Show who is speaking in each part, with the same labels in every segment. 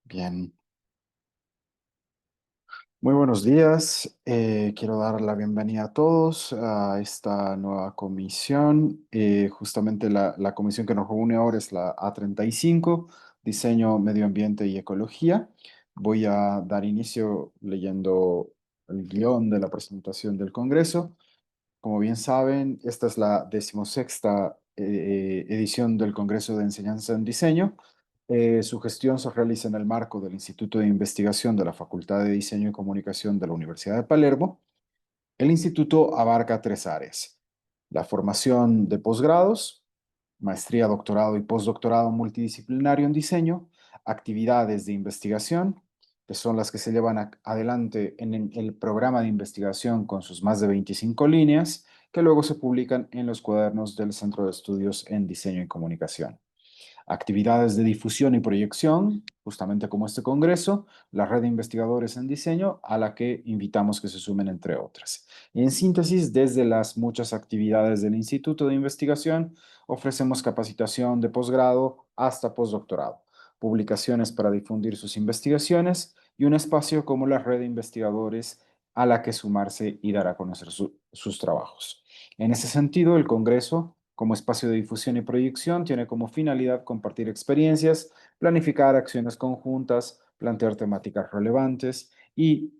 Speaker 1: Bien, muy buenos días. Quiero dar la bienvenida a todos a esta nueva comisión. Justamente la comisión que nos reúne ahora es la A35, Diseño, Medio Ambiente y Ecología. Voy a dar inicio leyendo el guión de la presentación del Congreso. Como bien saben, esta es la decimosexta edición del Congreso de Enseñanza en Diseño. Su gestión se realiza en el marco del Instituto de Investigación de la Facultad de Diseño y Comunicación de la Universidad de Palermo. El instituto abarca tres áreas: la formación de posgrados, maestría, doctorado y postdoctorado multidisciplinario en diseño, actividades de investigación, que son las que se llevan adelante en el programa de investigación con sus más de 25 líneas, que luego se publican en los cuadernos del Centro de Estudios en Diseño y Comunicación. Actividades de difusión y proyección, justamente como este congreso, la red de investigadores en diseño, a la que invitamos que se sumen entre otras. Y en síntesis, desde las muchas actividades del Instituto de Investigación, ofrecemos capacitación de posgrado hasta postdoctorado, publicaciones para difundir sus investigaciones y un espacio como la red de investigadores a la que sumarse y dar a conocer sus trabajos. En ese sentido, el Congreso, como espacio de difusión y proyección, tiene como finalidad compartir experiencias, planificar acciones conjuntas, plantear temáticas relevantes y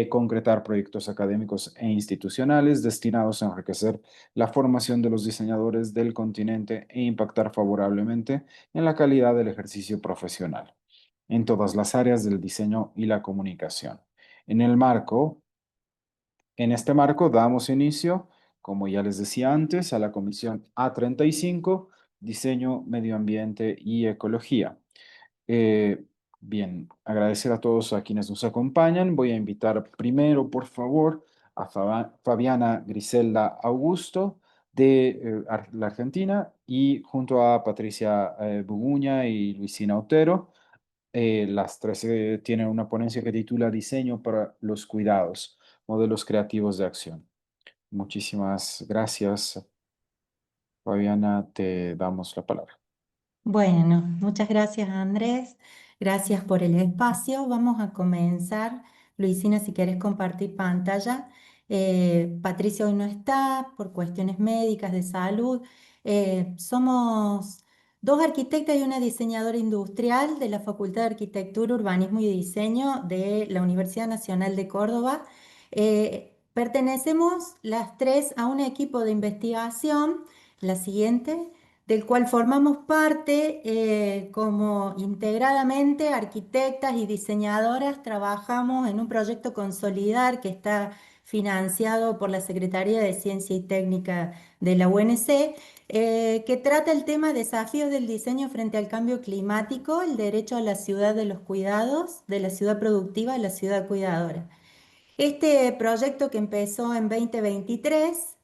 Speaker 1: concretar proyectos académicos e institucionales destinados a enriquecer la formación de los diseñadores del continente e impactar favorablemente en la calidad del ejercicio profesional en todas las áreas del diseño y la comunicación. En el marco en este marco damos inicio, como ya les decía antes, a la Comisión A35, Diseño, Medio Ambiente y Ecología. Eh, Bien, agradecer a todos a quienes nos acompañan. Voy a invitar primero, por favor, a Fabiana Griselda Augusto de la Argentina y junto a Patricia Buguña y Luisina Otero. Las tres tienen una ponencia que titula Diseño para los cuidados, modelos creativos de acción. Muchísimas gracias, Fabiana. Te damos la palabra.
Speaker 2: Bueno, muchas gracias Andrés, gracias por el espacio. Vamos a comenzar. Luisina, si quieres compartir pantalla. Patricia hoy no está por cuestiones médicas de salud. Somos dos arquitectas y una diseñadora industrial de la Facultad de Arquitectura, Urbanismo y Diseño de la Universidad Nacional de Córdoba. Pertenecemos las tres a un equipo de investigación, la siguiente, del cual formamos parte como integradamente arquitectas y diseñadoras. Trabajamos en un proyecto Consolidar que está financiado por la Secretaría de Ciencia y Técnica de la UNC, que trata el tema desafíos del diseño frente al cambio climático, el derecho a la ciudad de los cuidados, de la ciudad productiva a la ciudad cuidadora. Este proyecto que empezó en 2023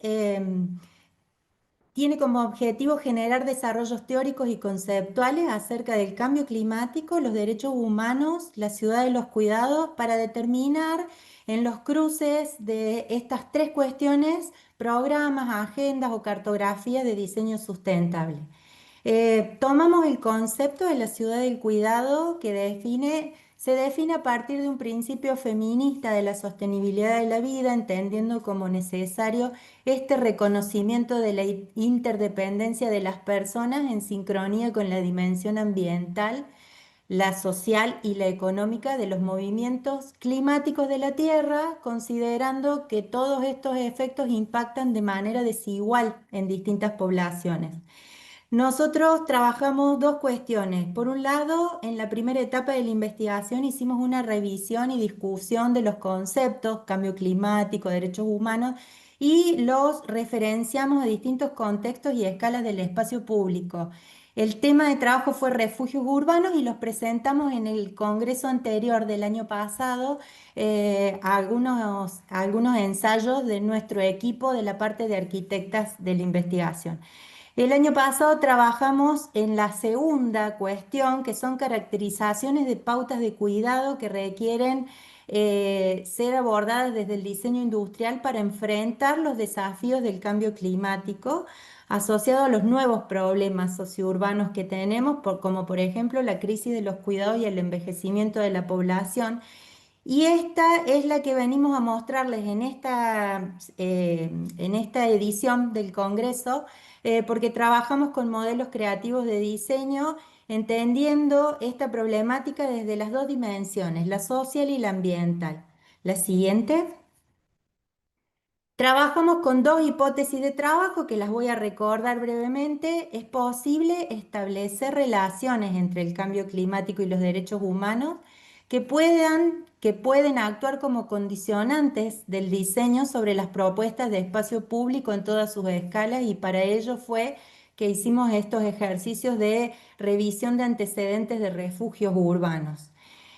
Speaker 2: tiene como objetivo generar desarrollos teóricos y conceptuales acerca del cambio climático, los derechos humanos, la ciudad de los cuidados, para determinar en los cruces de estas tres cuestiones programas, agendas o cartografías de diseño sustentable. Tomamos el concepto de la ciudad del cuidado se define a partir de un principio feminista de la sostenibilidad de la vida, entendiendo como necesario este reconocimiento de la interdependencia de las personas en sincronía con la dimensión ambiental, la social y la económica de los movimientos climáticos de la Tierra, considerando que todos estos efectos impactan de manera desigual en distintas poblaciones. Nosotros trabajamos dos cuestiones. Por un lado, en la primera etapa de la investigación hicimos una revisión y discusión de los conceptos, cambio climático, derechos humanos, y los referenciamos a distintos contextos y escalas del espacio público. El tema de trabajo fue refugios urbanos y los presentamos en el congreso anterior del año pasado, algunos ensayos de nuestro equipo de la parte de arquitectas de la investigación. El año pasado trabajamos en la segunda cuestión, que son caracterizaciones de pautas de cuidado que requieren ser abordadas desde el diseño industrial para enfrentar los desafíos del cambio climático asociado a los nuevos problemas sociourbanos que tenemos, como por ejemplo la crisis de los cuidados y el envejecimiento de la población. Y esta es la que venimos a mostrarles en esta edición del Congreso, porque trabajamos con modelos creativos de diseño, entendiendo esta problemática desde las dos dimensiones, la social y la ambiental. La siguiente. Trabajamos con dos hipótesis de trabajo que las voy a recordar brevemente. Es posible establecer relaciones entre el cambio climático y los derechos humanos que pueden actuar como condicionantes del diseño sobre las propuestas de espacio público en todas sus escalas, y para ello fue que hicimos estos ejercicios de revisión de antecedentes de refugios urbanos.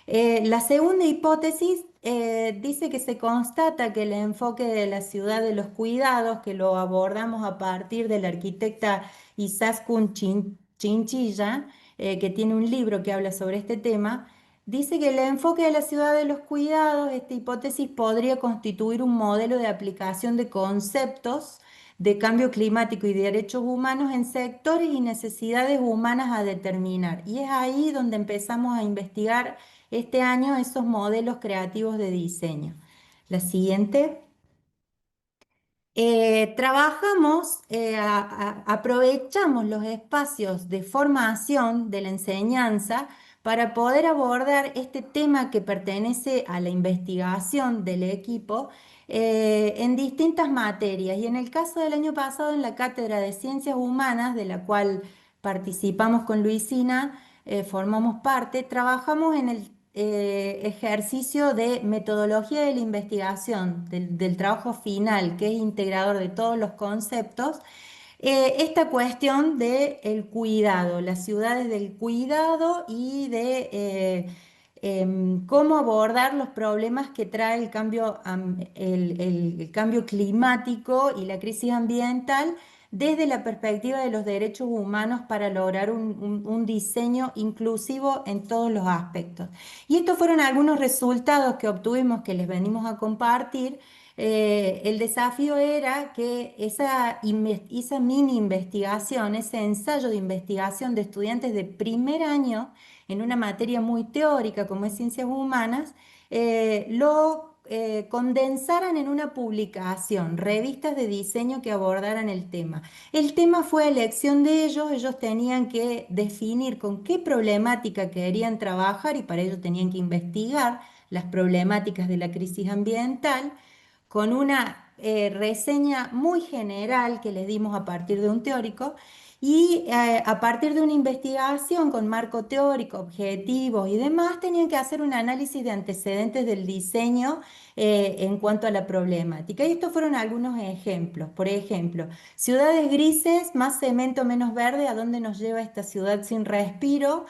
Speaker 2: La segunda hipótesis dice que se constata que el enfoque de la ciudad de los cuidados, que lo abordamos a partir de la arquitecta Izaskun Chinchilla, que tiene un libro que habla sobre este tema, dice que el enfoque de la ciudad de los cuidados, esta hipótesis podría constituir un modelo de aplicación de conceptos de cambio climático y derechos humanos en sectores y necesidades humanas a determinar. Y es ahí donde empezamos a investigar este año esos modelos creativos de diseño. La siguiente. Trabajamos, aprovechamos los espacios de formación de la enseñanza para poder abordar este tema que pertenece a la investigación del equipo en distintas materias. Y en el caso del año pasado, en la Cátedra de Ciencias Humanas, de la cual participamos con Luisina, formamos parte, trabajamos en el ejercicio de metodología de la investigación, del trabajo final, que es integrador de todos los conceptos, esta cuestión del cuidado, las ciudades del cuidado y de cómo abordar los problemas que trae el cambio, el cambio climático y la crisis ambiental desde la perspectiva de los derechos humanos para lograr un diseño inclusivo en todos los aspectos. Y estos fueron algunos resultados que obtuvimos que les venimos a compartir. El desafío era que esa mini investigación, ese ensayo de investigación de estudiantes de primer año en una materia muy teórica como es ciencias humanas, lo condensaran en una publicación, revistas de diseño que abordaran el tema. El tema fue elección de ellos. Ellos tenían que definir con qué problemática querían trabajar y para ello tenían que investigar las problemáticas de la crisis ambiental con una reseña muy general que les dimos a partir de un teórico, y a partir de una investigación con marco teórico, objetivos y demás, tenían que hacer un análisis de antecedentes del diseño en cuanto a la problemática. Y estos fueron algunos ejemplos. Por ejemplo, ciudades grises, más cemento, menos verde, ¿a dónde nos lleva esta ciudad sin respiro?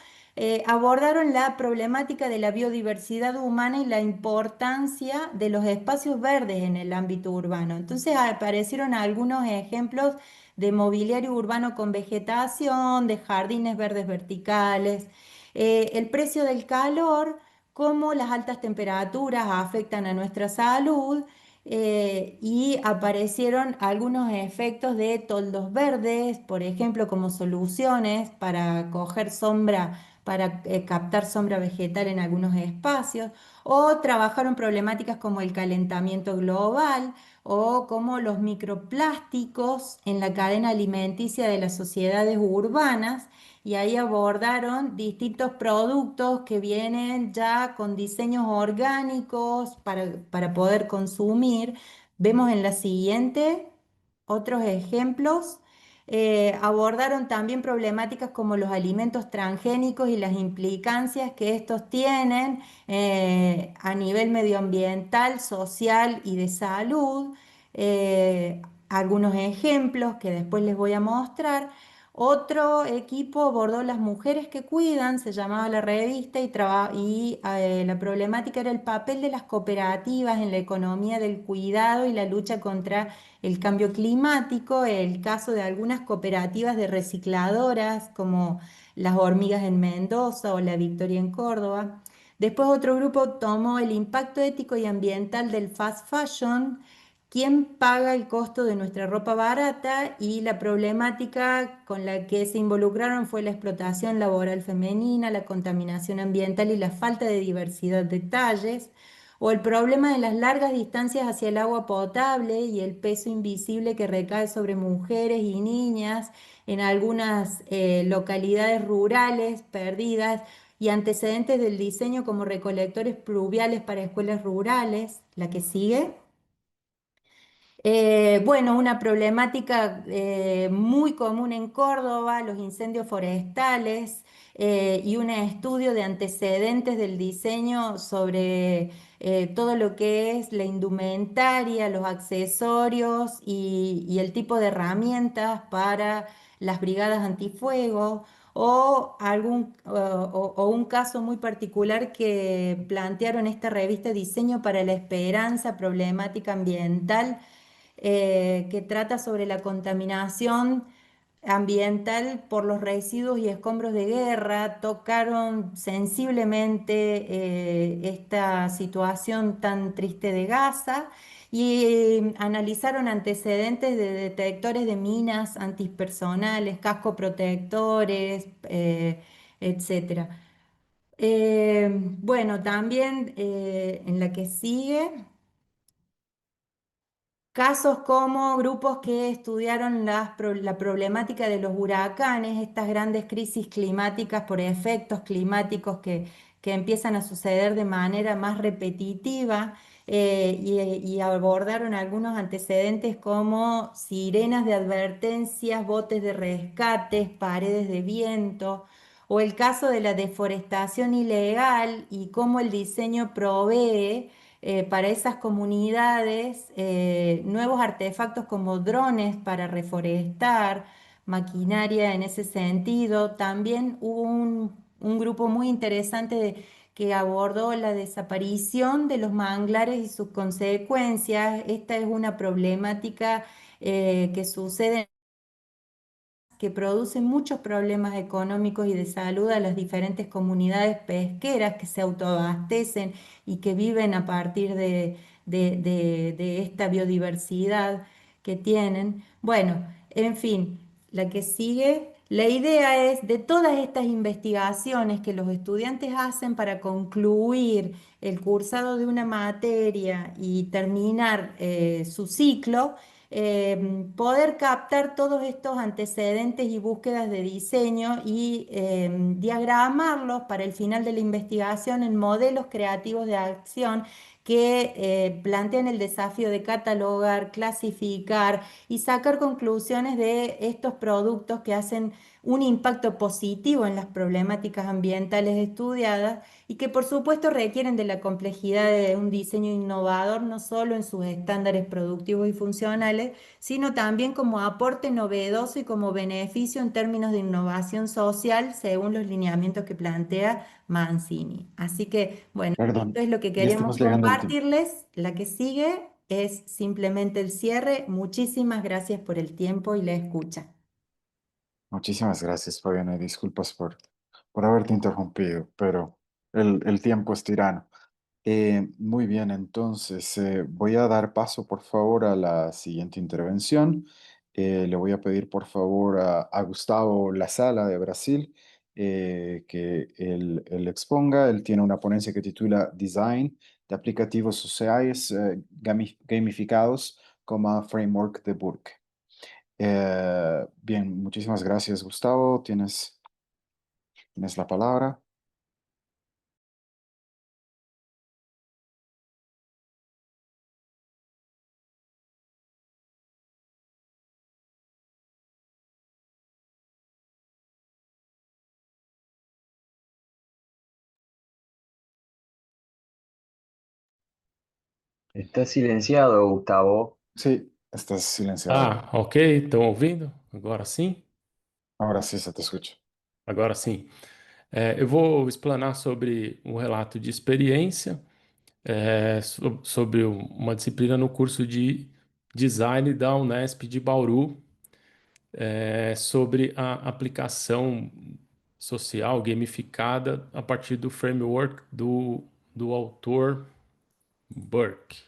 Speaker 2: Abordaron la problemática de la biodiversidad humana y la importancia de los espacios verdes en el ámbito urbano. Entonces aparecieron algunos ejemplos de mobiliario urbano con vegetación, de jardines verdes verticales, el precio del calor, cómo las altas temperaturas afectan a nuestra salud. Y aparecieron algunos efectos de toldos verdes, por ejemplo, como soluciones para coger sombra, para captar sombra vegetal en algunos espacios, o trabajaron problemáticas como el calentamiento global o como los microplásticos en la cadena alimenticia de las sociedades urbanas, y ahí abordaron distintos productos que vienen ya con diseños orgánicos para poder consumir. Vemos en la siguiente otros ejemplos. Abordaron también problemáticas como los alimentos transgénicos y las implicancias que estos tienen a nivel medioambiental, social y de salud. Algunos ejemplos que después les voy a mostrar. Otro equipo abordó las mujeres que cuidan, se llamaba la revista, la problemática era el papel de las cooperativas en la economía del cuidado y la lucha contra el cambio climático, el caso de algunas cooperativas de recicladoras como las Hormigas en Mendoza o la Victoria en Córdoba. Después otro grupo tomó el impacto ético y ambiental del fast fashion, quién paga el costo de nuestra ropa barata, y la problemática con la que se involucraron fue la explotación laboral femenina, la contaminación ambiental y la falta de diversidad de talles, o el problema de las largas distancias hacia el agua potable y el peso invisible que recae sobre mujeres y niñas en algunas localidades rurales perdidas, y antecedentes del diseño como recolectores pluviales para escuelas rurales. La que sigue. Bueno, una problemática muy común en Córdoba, los incendios forestales, y un estudio de antecedentes del diseño sobre todo lo que es la indumentaria, los accesorios y el tipo de herramientas para las brigadas antifuego, o o un caso muy particular que plantearon esta revista Diseño para la Esperanza, problemática ambiental, que trata sobre la contaminación ambiental por los residuos y escombros de guerra. Tocaron sensiblemente esta situación tan triste de Gaza y analizaron antecedentes de detectores de minas antipersonales, cascos protectores, etcétera. Bueno, también en la que sigue. Casos como grupos que estudiaron la problemática de los huracanes, estas grandes crisis climáticas por efectos climáticos que empiezan a suceder de manera más repetitiva, y abordaron algunos antecedentes como sirenas de advertencias, botes de rescates, paredes de viento, o el caso de la deforestación ilegal y cómo el diseño provee para esas comunidades nuevos artefactos como drones para reforestar, maquinaria en ese sentido. También hubo un grupo muy interesante que abordó la desaparición de los manglares y sus consecuencias. Esta es una problemática que sucede, que producen muchos problemas económicos y de salud a las diferentes comunidades pesqueras que se autoabastecen y que viven a partir de esta biodiversidad que tienen. Bueno, en fin, la que sigue. La idea es de todas estas investigaciones que los estudiantes hacen para concluir el cursado de una materia y terminar su ciclo, poder captar todos estos antecedentes y búsquedas de diseño y diagramarlos para el final de la investigación en modelos creativos de acción que plantean el desafío de catalogar, clasificar y sacar conclusiones de estos productos que hacen un impacto positivo en las problemáticas ambientales estudiadas, y que por supuesto requieren de la complejidad de un diseño innovador, no solo en sus estándares productivos y funcionales, sino también como aporte novedoso y como beneficio en términos de innovación social, según los lineamientos que plantea Mancini. Así que, bueno, esto
Speaker 1: Perdón,
Speaker 2: es lo que
Speaker 1: ya
Speaker 2: queríamos
Speaker 1: estamos llegando al tiempo.
Speaker 2: compartirles. La que sigue es simplemente el cierre. Muchísimas gracias por el tiempo y la escucha.
Speaker 1: Muchísimas gracias, Fabiana, y disculpas por haberte interrumpido, pero el tiempo es tirano. Muy bien, entonces voy a dar paso, por favor, a la siguiente intervención. Le voy a pedir, por favor, a Gustavo Lazala de Brasil que él exponga. Él tiene una ponencia que titula Design de aplicativos sociales gamificados como framework de Burke. Bien, muchísimas gracias, Gustavo. Tienes la palabra.
Speaker 3: Está silenciado, Gustavo.
Speaker 1: Sí, estás silenciado.
Speaker 4: Ah, ok, estão ouvindo? Agora sim?
Speaker 1: Ahora sí se te escucha.
Speaker 4: Agora sim. Eu vou explanar sobre um relato de experiência, sobre uma disciplina no curso de design da Unesp de Bauru, sobre a aplicação social gamificada a partir do framework do autor Burke.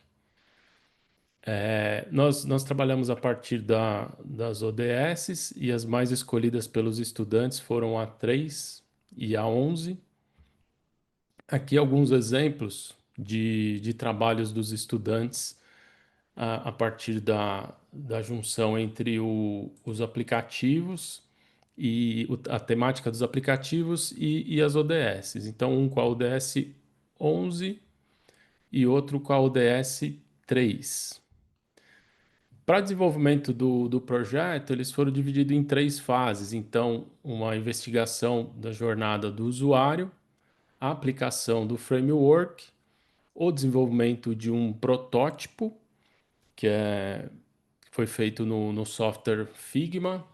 Speaker 4: Nós trabalhamos a partir das ODS e as mais escolhidas pelos estudantes foram a 3 e a 11. Aqui alguns exemplos de trabalhos dos estudantes a partir da junção entre os aplicativos e a temática dos aplicativos e as ODSs. Então, um com a ODS 11 e outro com a ODS 3. Para desenvolvimento do projeto, eles foram divididos em 3 fases. Então, uma investigação da jornada do usuário, a aplicação do framework, o desenvolvimento de um protótipo, que foi feito no software Figma,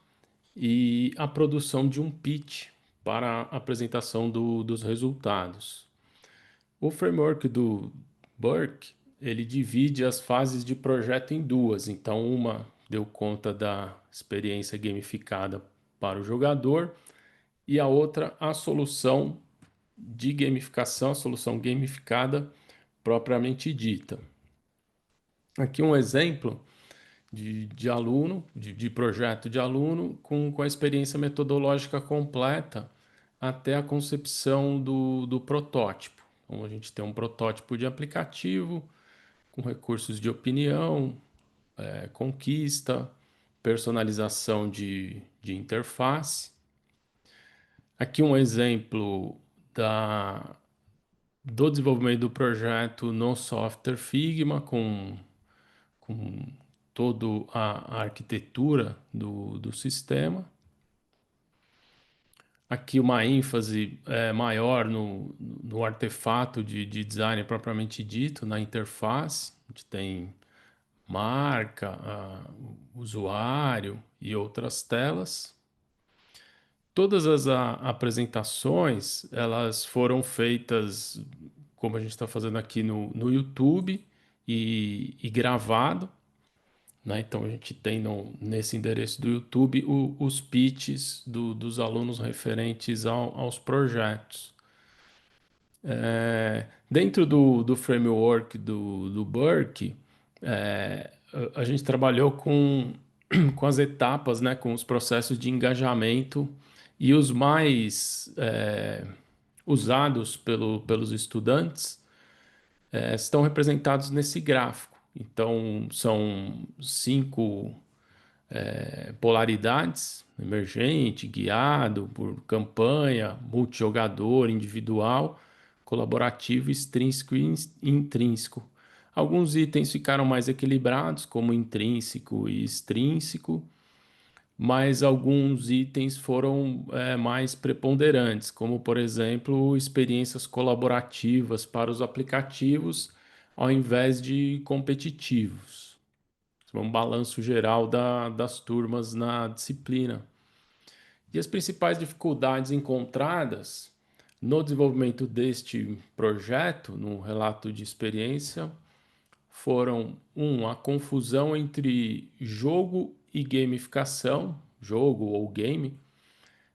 Speaker 4: e a produção de um pitch para a apresentação dos resultados. O framework do Burke, ele divide as fases de projeto em 2. Então, uma deu conta da experiência gamificada para o jogador e a outra a solução de gamificação, a solução gamificada propriamente dita. Aqui um exemplo de aluno, de projeto de aluno, com a experiência metodológica completa até a concepção do protótipo. Então, a gente tem um protótipo de aplicativo com recursos de opinião, conquista, personalização de interface. Aqui um exemplo do desenvolvimento do projeto no software Figma, com toda a arquitetura do sistema. Aqui uma ênfase maior no artefato de design propriamente dito, na interface. A gente tem marca, usuário e outras telas. Todas as apresentações, elas foram feitas, como a gente está fazendo aqui no YouTube, e gravado, né? Então a gente tem nesse endereço do YouTube os pitches dos alunos referentes aos projetos. Dentro do framework do Burke, a gente trabalhou com as etapas, né, com os processos de engajamento e os mais usados pelos estudantes estão representados nesse gráfico. Então, são 5 polaridades: emergente, guiado, por campanha, multijogador, individual, colaborativo, extrínseco e intrínseco. Alguns itens ficaram mais equilibrados, como intrínseco e extrínseco, mas alguns itens foram mais preponderantes, como, por exemplo, experiências colaborativas para os aplicativos, ao invés de competitivos. Um balanço geral das turmas na disciplina. E as principais dificuldades encontradas no desenvolvimento deste projeto, no relato de experiência, foram: a confusão entre jogo e gamificação, jogo ou game,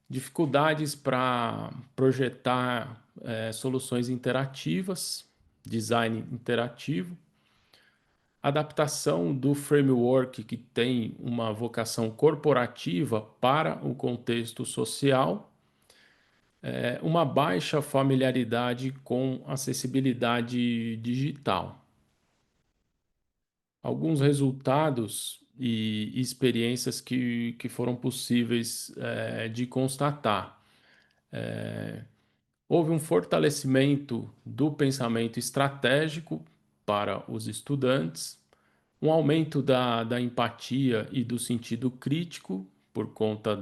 Speaker 4: dificuldades para projetar soluções interativas, design interativo, adaptação do framework que tem uma vocação corporativa para o contexto social, uma baixa familiaridade com acessibilidade digital. Alguns resultados e experiências que foram possíveis de constatar. Houve um fortalecimento do pensamento estratégico para os estudantes, um aumento da empatia e do sentido crítico por conta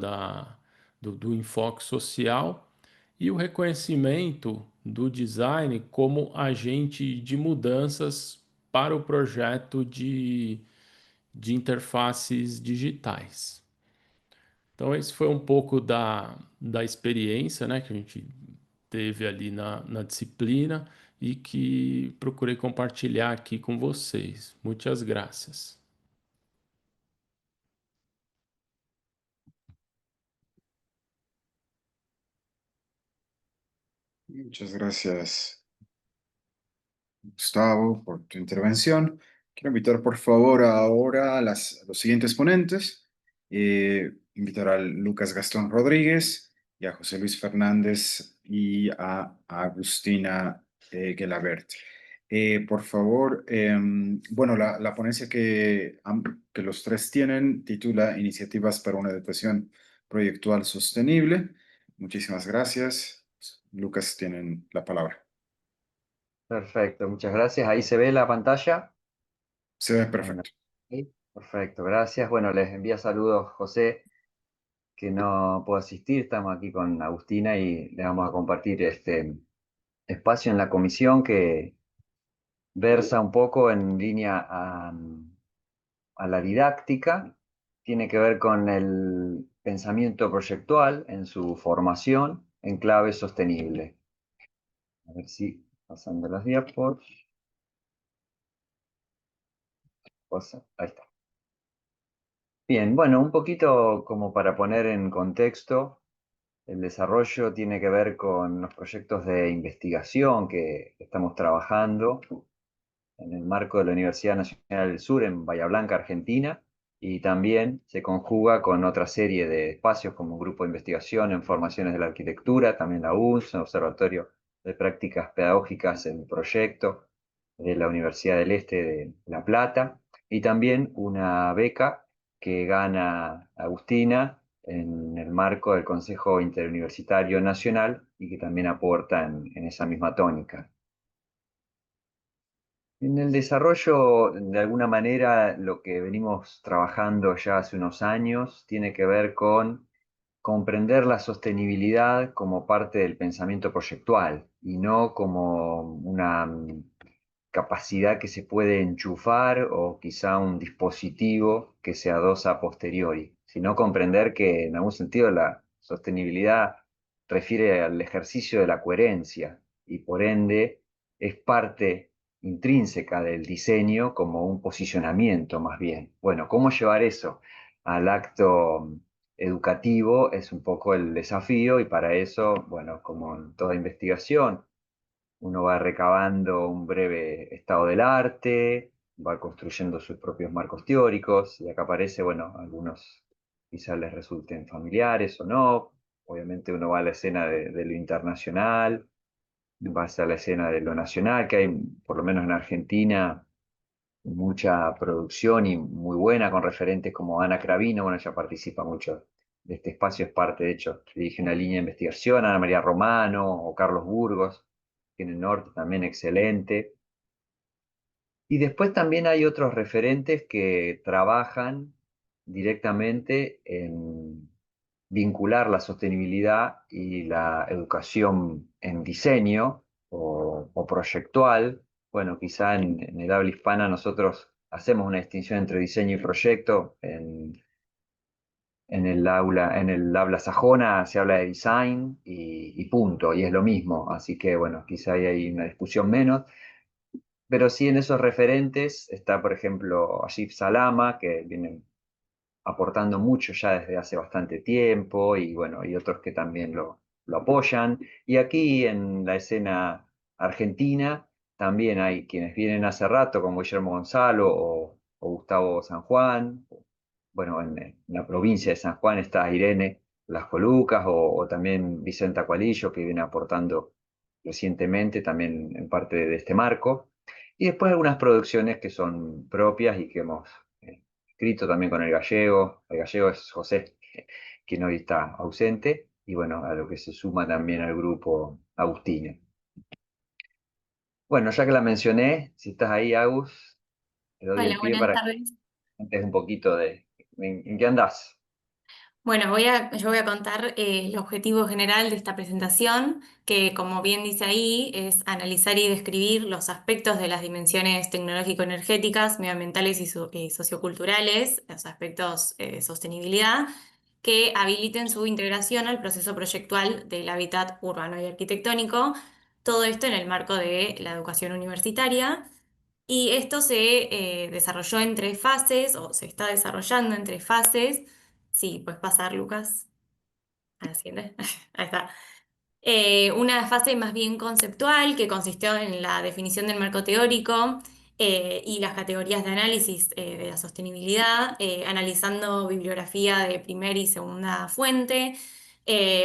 Speaker 4: do enfoque social e o reconhecimento do design como agente de mudanças para o projeto de interfaces digitais. Então, esse foi um pouco da experiência, né, que a gente teve ali na disciplina e que procurei compartilhar aqui com vocês. Muitas graças.
Speaker 1: Muchas gracias, Gustavo, por tu intervención. Quiero invitar, por favor, ahora a a los siguientes ponentes. Invitar a Lucas Gastón Rodríguez y a José Luis Fernández y a Agustina Gelabert. Por favor, bueno, la ponencia que los tres tienen titula Iniciativas para una educación proyectual sostenible. Muchísimas gracias. Lucas, tienen la palabra.
Speaker 3: Perfecto, muchas gracias. Ahí se ve la pantalla.
Speaker 1: Se ve
Speaker 3: Bueno,
Speaker 1: perfecto.
Speaker 3: sí, perfecto, gracias. Bueno, les envía saludos José, que no puedo asistir. Estamos aquí con Agustina y le vamos a compartir este espacio en la comisión que versa un poco en línea a la didáctica. Tiene que ver con el pensamiento proyectual en su formación en clave sostenible. A ver si pasando las diapos. Ahí está. Bien, bueno, un poquito como para poner en contexto, el desarrollo tiene que ver con los proyectos de investigación que estamos trabajando en el marco de la Universidad Nacional del Sur en Bahía Blanca, Argentina, y también se conjuga con otra serie de espacios como Grupo de Investigación en Formaciones de la Arquitectura, también la UNS, un Observatorio de Prácticas Pedagógicas en Proyecto de la Universidad del Este de La Plata, y también una beca que gana Agustina en el marco del Consejo Interuniversitario Nacional y que también aporta en esa misma tónica. En el desarrollo, de alguna manera, lo que venimos trabajando ya hace unos años tiene que ver con comprender la sostenibilidad como parte del pensamiento proyectual y no como una capacidad que se puede enchufar o quizá un dispositivo que se adosa a posteriori, sino comprender que en algún sentido la sostenibilidad refiere al ejercicio de la coherencia y por ende es parte intrínseca del diseño como un posicionamiento más bien. Bueno, ¿cómo llevar eso al acto educativo? Es un poco el desafío y para eso, bueno, como en toda investigación, uno va recabando un breve estado del arte, va construyendo sus propios marcos teóricos, y acá aparece, bueno, algunos quizás les resulten familiares o no. Obviamente uno va a la escena de lo internacional, va a la escena de lo nacional, que hay, por lo menos en Argentina, mucha producción y muy buena con referentes como Ana Cravino, bueno, ella participa mucho de este espacio, es parte, de hecho, dirige una línea de investigación, Ana María Romano o Carlos Burgos, que en el norte también excelente. Y después también hay otros referentes que trabajan directamente en vincular la sostenibilidad y la educación en diseño o proyectual. Bueno, quizá en el habla hispana nosotros hacemos una distinción entre diseño y proyecto. En el habla sajona se habla de design y punto, y es lo mismo. Así que, bueno, quizá ahí hay una discusión menos. Pero sí en esos referentes está, por ejemplo, Asif Salama, que viene aportando mucho ya desde hace bastante tiempo, y bueno, y otros que también lo apoyan. Y aquí en la escena argentina también hay quienes vienen hace rato, como Guillermo Gonzalo o Gustavo San Juan. Bueno, en la provincia de San Juan está Irene Las Colucas o también Vicenta Cualillo, que viene aportando recientemente también en parte de este marco. Y después algunas producciones que son propias y que hemos escrito también con el gallego es José, quien hoy está ausente, y bueno, a lo que se suma también al grupo Agustina. Bueno, ya que la mencioné, si estás ahí, Agus, te doy
Speaker 5: Hola,
Speaker 3: el pie
Speaker 5: buenas
Speaker 3: para que
Speaker 5: tardes.
Speaker 3: cuentes un poquito de en qué andás.
Speaker 5: Bueno, yo voy a contar el objetivo general de esta presentación, que como bien dice ahí, es analizar y describir los aspectos de las dimensiones tecnológico-energéticas, medioambientales y socioculturales, los aspectos de sostenibilidad, que habiliten su integración al proceso proyectual del hábitat urbano y arquitectónico, todo esto en el marco de la educación universitaria. Y esto se desarrolló en tres fases, o se está desarrollando en tres fases. Sí, puedes pasar, Lucas, a la siguiente. Ahí está. Una fase más bien conceptual que consistió en la definición del marco teórico y las categorías de análisis de la sostenibilidad, analizando bibliografía de primera y segunda fuente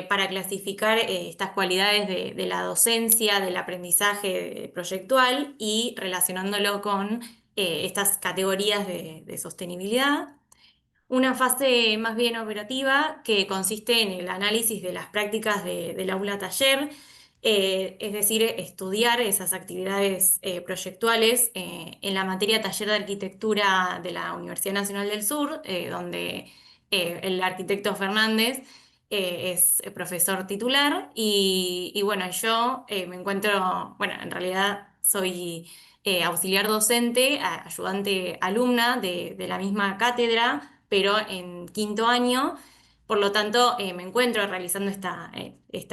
Speaker 5: para clasificar estas cualidades de la docencia, del aprendizaje proyectual y relacionándolo con estas categorías de sostenibilidad. Una fase más bien operativa que consiste en el análisis de las prácticas del aula taller, es decir, estudiar esas actividades proyectuales en la materia taller de arquitectura de la Universidad Nacional del Sur, donde el arquitecto Fernández es profesor titular y bueno, yo me encuentro, bueno, en realidad soy auxiliar docente, ayudante alumna de la misma cátedra pero en quinto año, por lo tanto me encuentro realizando esta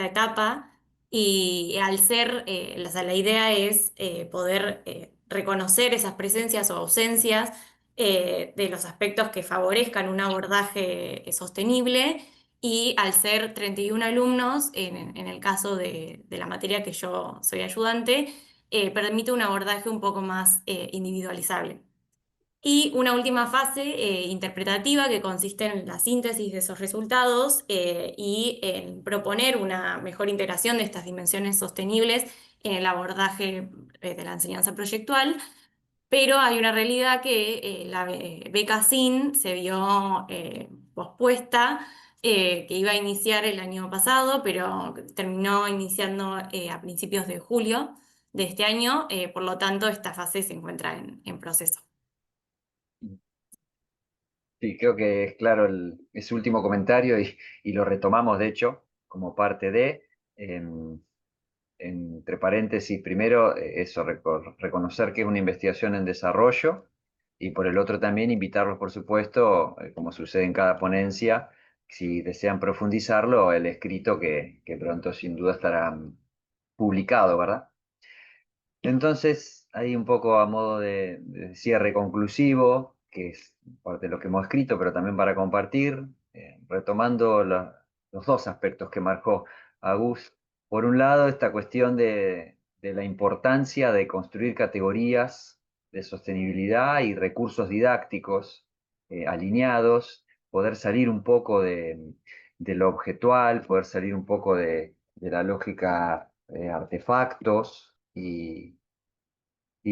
Speaker 5: etapa y al ser, o sea, la idea es poder reconocer esas presencias o ausencias de los aspectos que favorezcan un abordaje sostenible y al ser 31 alumnos, en el caso de la materia que yo soy ayudante, permite un abordaje un poco más individualizable. Y una última fase interpretativa que consiste en la síntesis de esos resultados y en proponer una mejor integración de estas dimensiones sostenibles en el abordaje de la enseñanza proyectual, pero hay una realidad que la beca SIN se vio pospuesta, que iba a iniciar el año pasado, pero terminó iniciando a principios de julio de este año, por lo tanto esta fase se encuentra en proceso.
Speaker 3: Sí, creo que es claro ese último comentario y lo retomamos, de hecho, como parte de, entre paréntesis, primero, eso, reconocer que es una investigación en desarrollo y por el otro también invitarlos, por supuesto, como sucede en cada ponencia, si desean profundizarlo, el escrito que pronto sin duda estará publicado, ¿verdad? Entonces, ahí un poco a modo de cierre conclusivo, que es parte de lo que hemos escrito, pero también para compartir, retomando los dos aspectos que marcó Agus. Por un lado, esta cuestión de la importancia de construir categorías de sostenibilidad y recursos didácticos alineados, poder salir un poco de lo objetual, poder salir un poco de la lógica artefactos y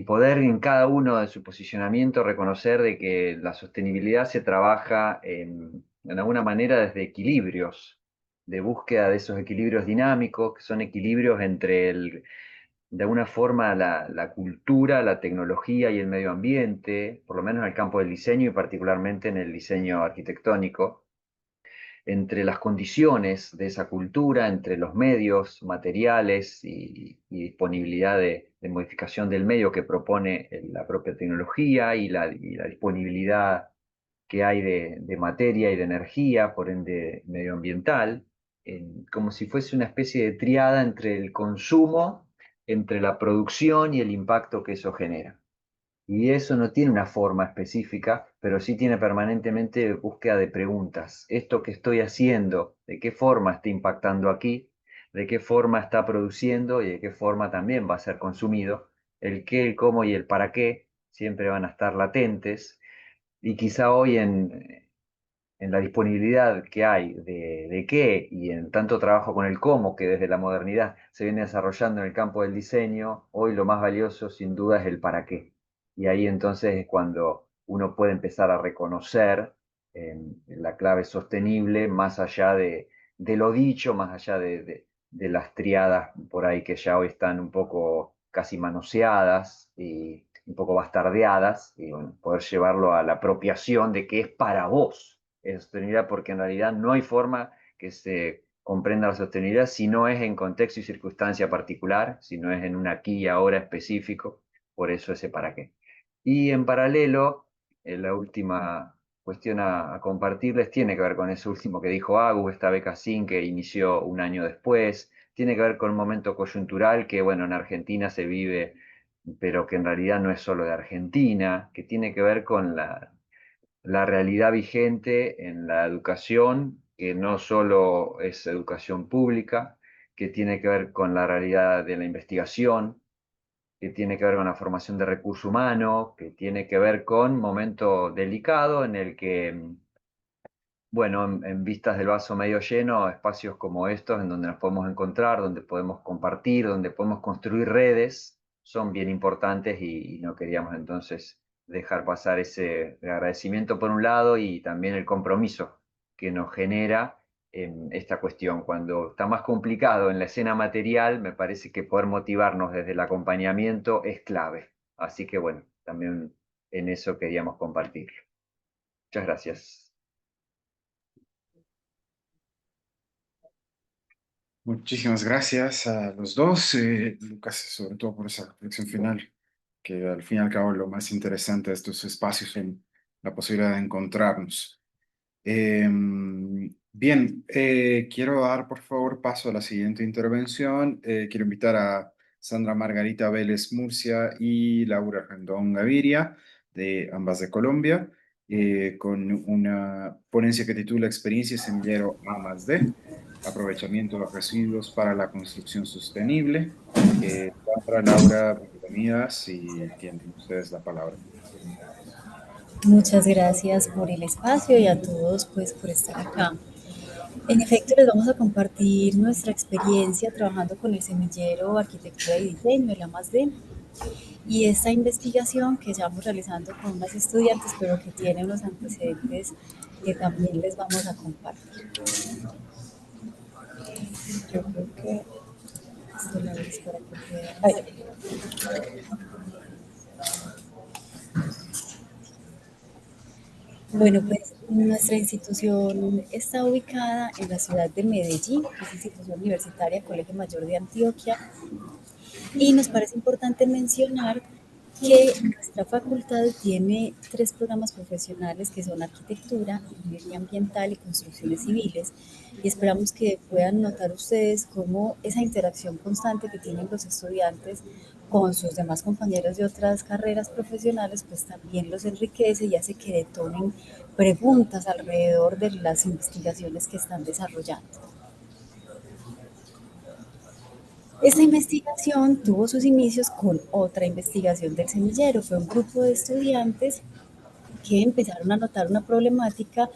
Speaker 3: poder en cada uno de su posicionamiento reconocer de que la sostenibilidad se trabaja en alguna manera desde equilibrios, de búsqueda de esos equilibrios dinámicos, que son equilibrios entre de alguna forma la cultura, la tecnología y el medio ambiente, por lo menos en el campo del diseño y particularmente en el diseño arquitectónico entre las condiciones de esa cultura, entre los medios materiales y disponibilidad de modificación del medio que propone la propia tecnología y la disponibilidad que hay de materia y de energía, por ende medioambiental, como si fuese una especie de triada entre el consumo, entre la producción y el impacto que eso genera. Y eso no tiene una forma específica, pero sí tiene permanentemente búsqueda de preguntas. ¿Esto que estoy haciendo, de qué forma está impactando aquí? ¿De qué forma está produciendo y de qué forma también va a ser consumido? El qué, el cómo y el para qué siempre van a estar latentes. Y quizá hoy en la disponibilidad que hay de qué y en tanto trabajo con el cómo que desde la modernidad se viene desarrollando en el campo del diseño, hoy lo más valioso sin duda es el para qué. Y ahí entonces es cuando uno puede empezar a reconocer la clave sostenible más allá de lo dicho, más allá de las triadas por ahí que ya hoy están un poco casi manoseadas y un poco bastardeadas, y bueno, poder llevarlo a la apropiación de que es para vos sostenibilidad, porque en realidad no hay forma que se comprenda la sostenibilidad si no es en contexto y circunstancia particular, si no es en un aquí y ahora específico, por eso ese para qué. Y en paralelo, la última cuestión a compartirles tiene que ver con eso último que dijo Agus, esta beca SIN que inició un año después, tiene que ver con un momento coyuntural que, bueno, en Argentina se vive, pero que en realidad no es solo de Argentina, que tiene que ver con la realidad vigente en la educación, que no solo es educación pública, que tiene que ver con la realidad de la investigación, que tiene que ver con la formación de recurso humano, que tiene que ver con un momento delicado en el que, bueno, en vistas del vaso medio lleno, espacios como estos en donde nos podemos encontrar, donde podemos compartir, donde podemos construir redes, son bien importantes y no queríamos entonces dejar pasar ese agradecimiento por un lado y también el compromiso que nos genera esta cuestión. Cuando está más complicado en la escena material, me parece que poder motivarnos desde el acompañamiento es clave. Así que bueno, también en eso queríamos compartir. Muchas gracias.
Speaker 1: Muchísimas gracias a los dos, Lucas, sobre todo por esa reflexión final, que al fin y al cabo lo más interesante de estos espacios son la posibilidad de encontrarnos. Bien, quiero dar por favor paso a la siguiente intervención. Quiero invitar a Sandra Margarita Vélez Murcia y Laura Rendón Gaviria, de ambas de Colombia, con una ponencia que titula Experiencia Semillero A+D, aprovechamiento de los residuos para la construcción sostenible. Sandra, Laura, bienvenidas y tienen ustedes la palabra.
Speaker 6: Muchas gracias por el espacio y a todos pues por estar acá. En efecto, les vamos a compartir nuestra experiencia trabajando con el semillero Arquitectura y Diseño, el A+D, y esta investigación que ya vamos realizando con unas estudiantes, pero que tiene unos antecedentes que también les vamos a compartir. Yo creo que esto lo es para que puedan... Ay. Bueno, pues nuestra institución está ubicada en la ciudad de Medellín, que es institución universitaria, Colegio Mayor de Antioquia, y nos parece importante mencionar que nuestra facultad tiene 3 programas profesionales que son arquitectura, ingeniería ambiental y construcciones civiles, y esperamos que puedan notar ustedes cómo esa interacción constante que tienen los estudiantes con sus demás compañeros de otras carreras profesionales, pues también los enriquece y hace que detonen preguntas alrededor de las investigaciones que están desarrollando. Esta investigación tuvo sus inicios con otra investigación del semillero. Fue un grupo de estudiantes que empezaron a notar una problemática,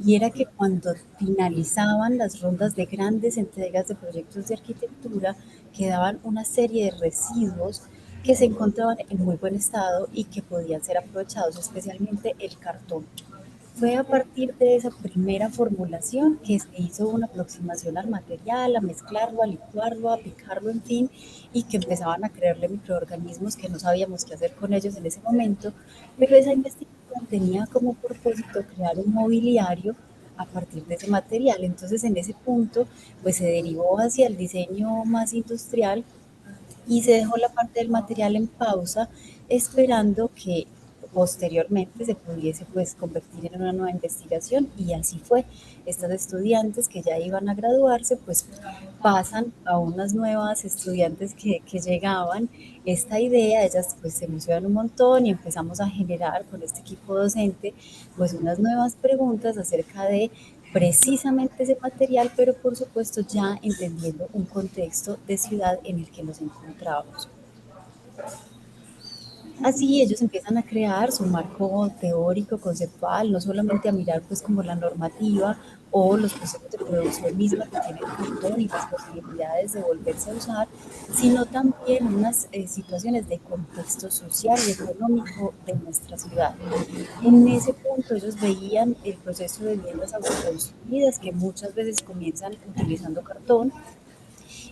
Speaker 6: y era que cuando finalizaban las rondas de grandes entregas de proyectos de arquitectura, quedaban una serie de residuos que se encontraban en muy buen estado y que podían ser aprovechados, especialmente el cartón. Fue a partir de esa primera formulación que se hizo una aproximación al material, a mezclarlo, a licuarlo, a picarlo, en fin, y que empezaban a crearle microorganismos que no sabíamos qué hacer con ellos en ese momento, pero esa investigación tenía como propósito crear un mobiliario a partir de ese material. Entonces, en ese punto, pues se derivó hacia el diseño más industrial y se dejó la parte del material en pausa, esperando que posteriormente se pudiese pues convertir en una nueva investigación, y así fue. Estas estudiantes que ya iban a graduarse pues pasan a unas nuevas estudiantes que llegaban esta idea, ellas pues se emocionan un montón y empezamos a generar con este equipo docente pues unas nuevas preguntas acerca de precisamente ese material, pero por supuesto ya entendiendo un contexto de ciudad en el que nos encontramos. Así ellos empiezan a crear su marco teórico, conceptual, no solamente a mirar pues como la normativa o los procesos de producción misma que tiene el cartón y las posibilidades de volverse a usar, sino también unas situaciones de contexto social y económico de nuestra ciudad. En ese punto ellos veían el proceso de viviendas autoconstruidas que muchas veces comienzan utilizando cartón,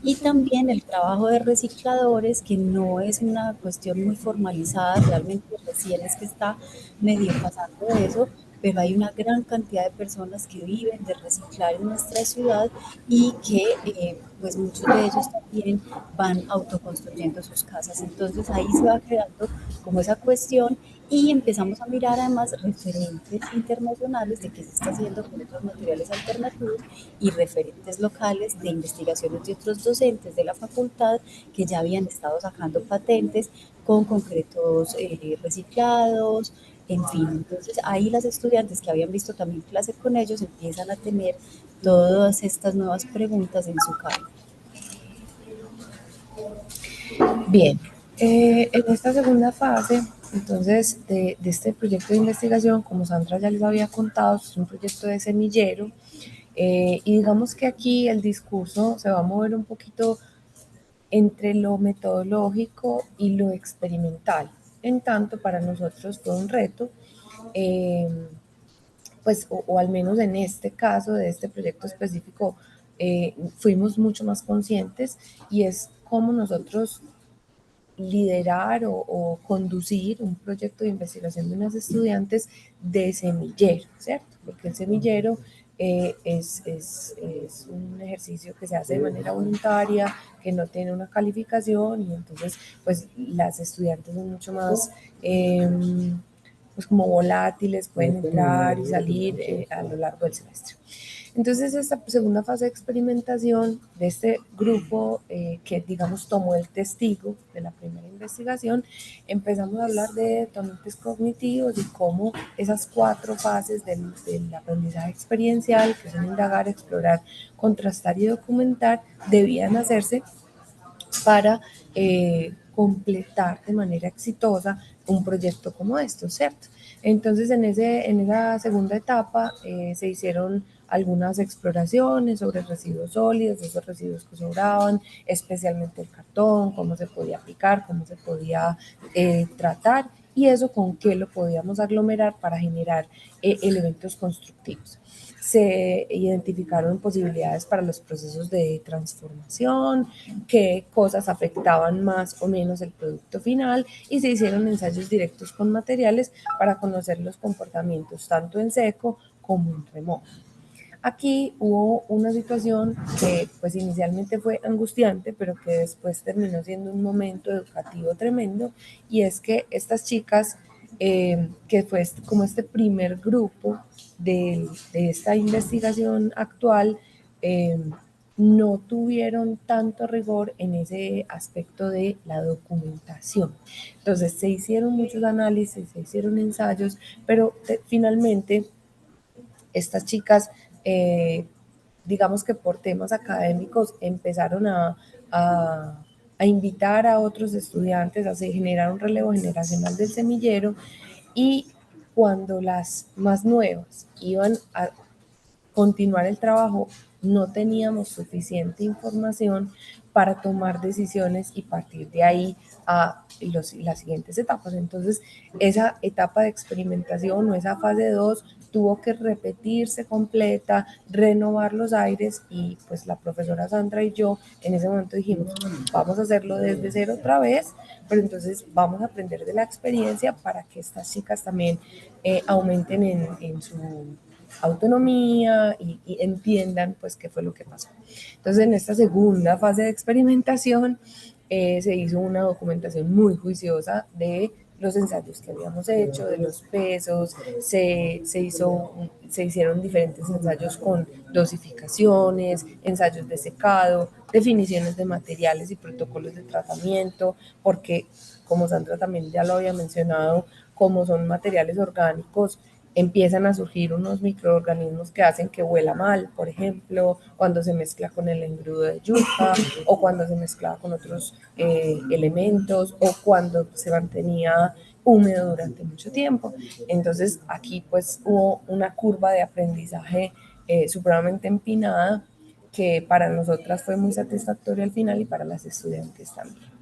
Speaker 6: y también el trabajo de recicladores, que no es una cuestión muy formalizada, realmente recién es que está medio pasando de eso, pero hay una gran cantidad de personas que viven de reciclar en nuestra ciudad y que pues muchos de ellos también van autoconstruyendo sus casas. Entonces ahí se va creando como esa cuestión, y empezamos a mirar además referentes internacionales de qué se está haciendo con otros materiales alternativos y referentes locales de investigaciones de otros docentes de la facultad que ya habían estado sacando patentes con concretos reciclados, en fin. Entonces ahí las estudiantes que habían visto también clase con ellos empiezan a tener todas estas nuevas preguntas en su cabeza. Bien, en esta segunda fase, entonces, de este proyecto de investigación, como Sandra ya les había contado, es un proyecto de semillero, y digamos que aquí el discurso se va a mover un poquito entre lo metodológico y lo experimental. En tanto, para nosotros fue un reto, eh, pues, o al menos en este caso de este proyecto específico, fuimos mucho más conscientes y es cómo nosotros liderar o conducir un proyecto de investigación de unos estudiantes de semillero, ¿cierto? Porque el semillero es un ejercicio que se hace de manera voluntaria, que no tiene una calificación y entonces pues las estudiantes son mucho más pues como volátiles, pueden entrar y salir a lo largo del semestre. Entonces, esta segunda fase de experimentación de este grupo que, digamos, tomó el testigo de la primera investigación, empezamos a hablar de detonantes cognitivos y cómo esas 4 fases del aprendizaje experiencial, que son indagar, explorar, contrastar y documentar, debían hacerse para completar de manera exitosa un proyecto como esto, ¿cierto? Entonces, en esa segunda etapa se hicieron algunas exploraciones sobre residuos sólidos, esos residuos que sobraban, especialmente el cartón, cómo se podía aplicar, cómo se podía tratar y eso con qué lo podíamos aglomerar para generar elementos constructivos. Se identificaron posibilidades para los procesos de transformación, qué cosas afectaban más o menos el producto final y se hicieron ensayos directos con materiales para conocer los comportamientos tanto en seco como en remojo. Aquí hubo una situación que pues inicialmente fue angustiante, pero que después terminó siendo un momento educativo tremendo, y es que estas chicas, que fue como este primer grupo de esta investigación actual, no tuvieron tanto rigor en ese aspecto de la documentación. Entonces se hicieron muchos análisis, se hicieron ensayos, pero finalmente estas chicas, digamos que por temas académicos, empezaron a invitar a otros estudiantes, a generar un relevo generacional del semillero, y cuando las más nuevas iban a continuar el trabajo, no teníamos suficiente información para tomar decisiones y partir de ahí a las siguientes etapas. Entonces, esa etapa de experimentación o esa fase 2 tuvo que repetirse completa, renovar los aires, y pues la profesora Sandra y yo en ese momento dijimos, vamos a hacerlo desde cero otra vez, pero entonces vamos a aprender de la experiencia para que estas chicas también aumenten en su autonomía y entiendan pues qué fue lo que pasó. Entonces, en esta segunda fase de experimentación se hizo una documentación muy juiciosa de los ensayos que habíamos hecho, de los pesos, se hicieron diferentes ensayos con dosificaciones, ensayos de secado, definiciones de materiales y protocolos de tratamiento, porque como Sandra también ya lo había mencionado, como son materiales orgánicos, empiezan a surgir unos microorganismos que hacen que huela mal, por ejemplo, cuando se mezcla con el engrudo de yuca o cuando se mezclaba con otros elementos o cuando se mantenía húmedo durante mucho tiempo. Entonces aquí pues hubo una curva de aprendizaje supremamente empinada que para nosotras fue muy satisfactoria al final y para las estudiantes también.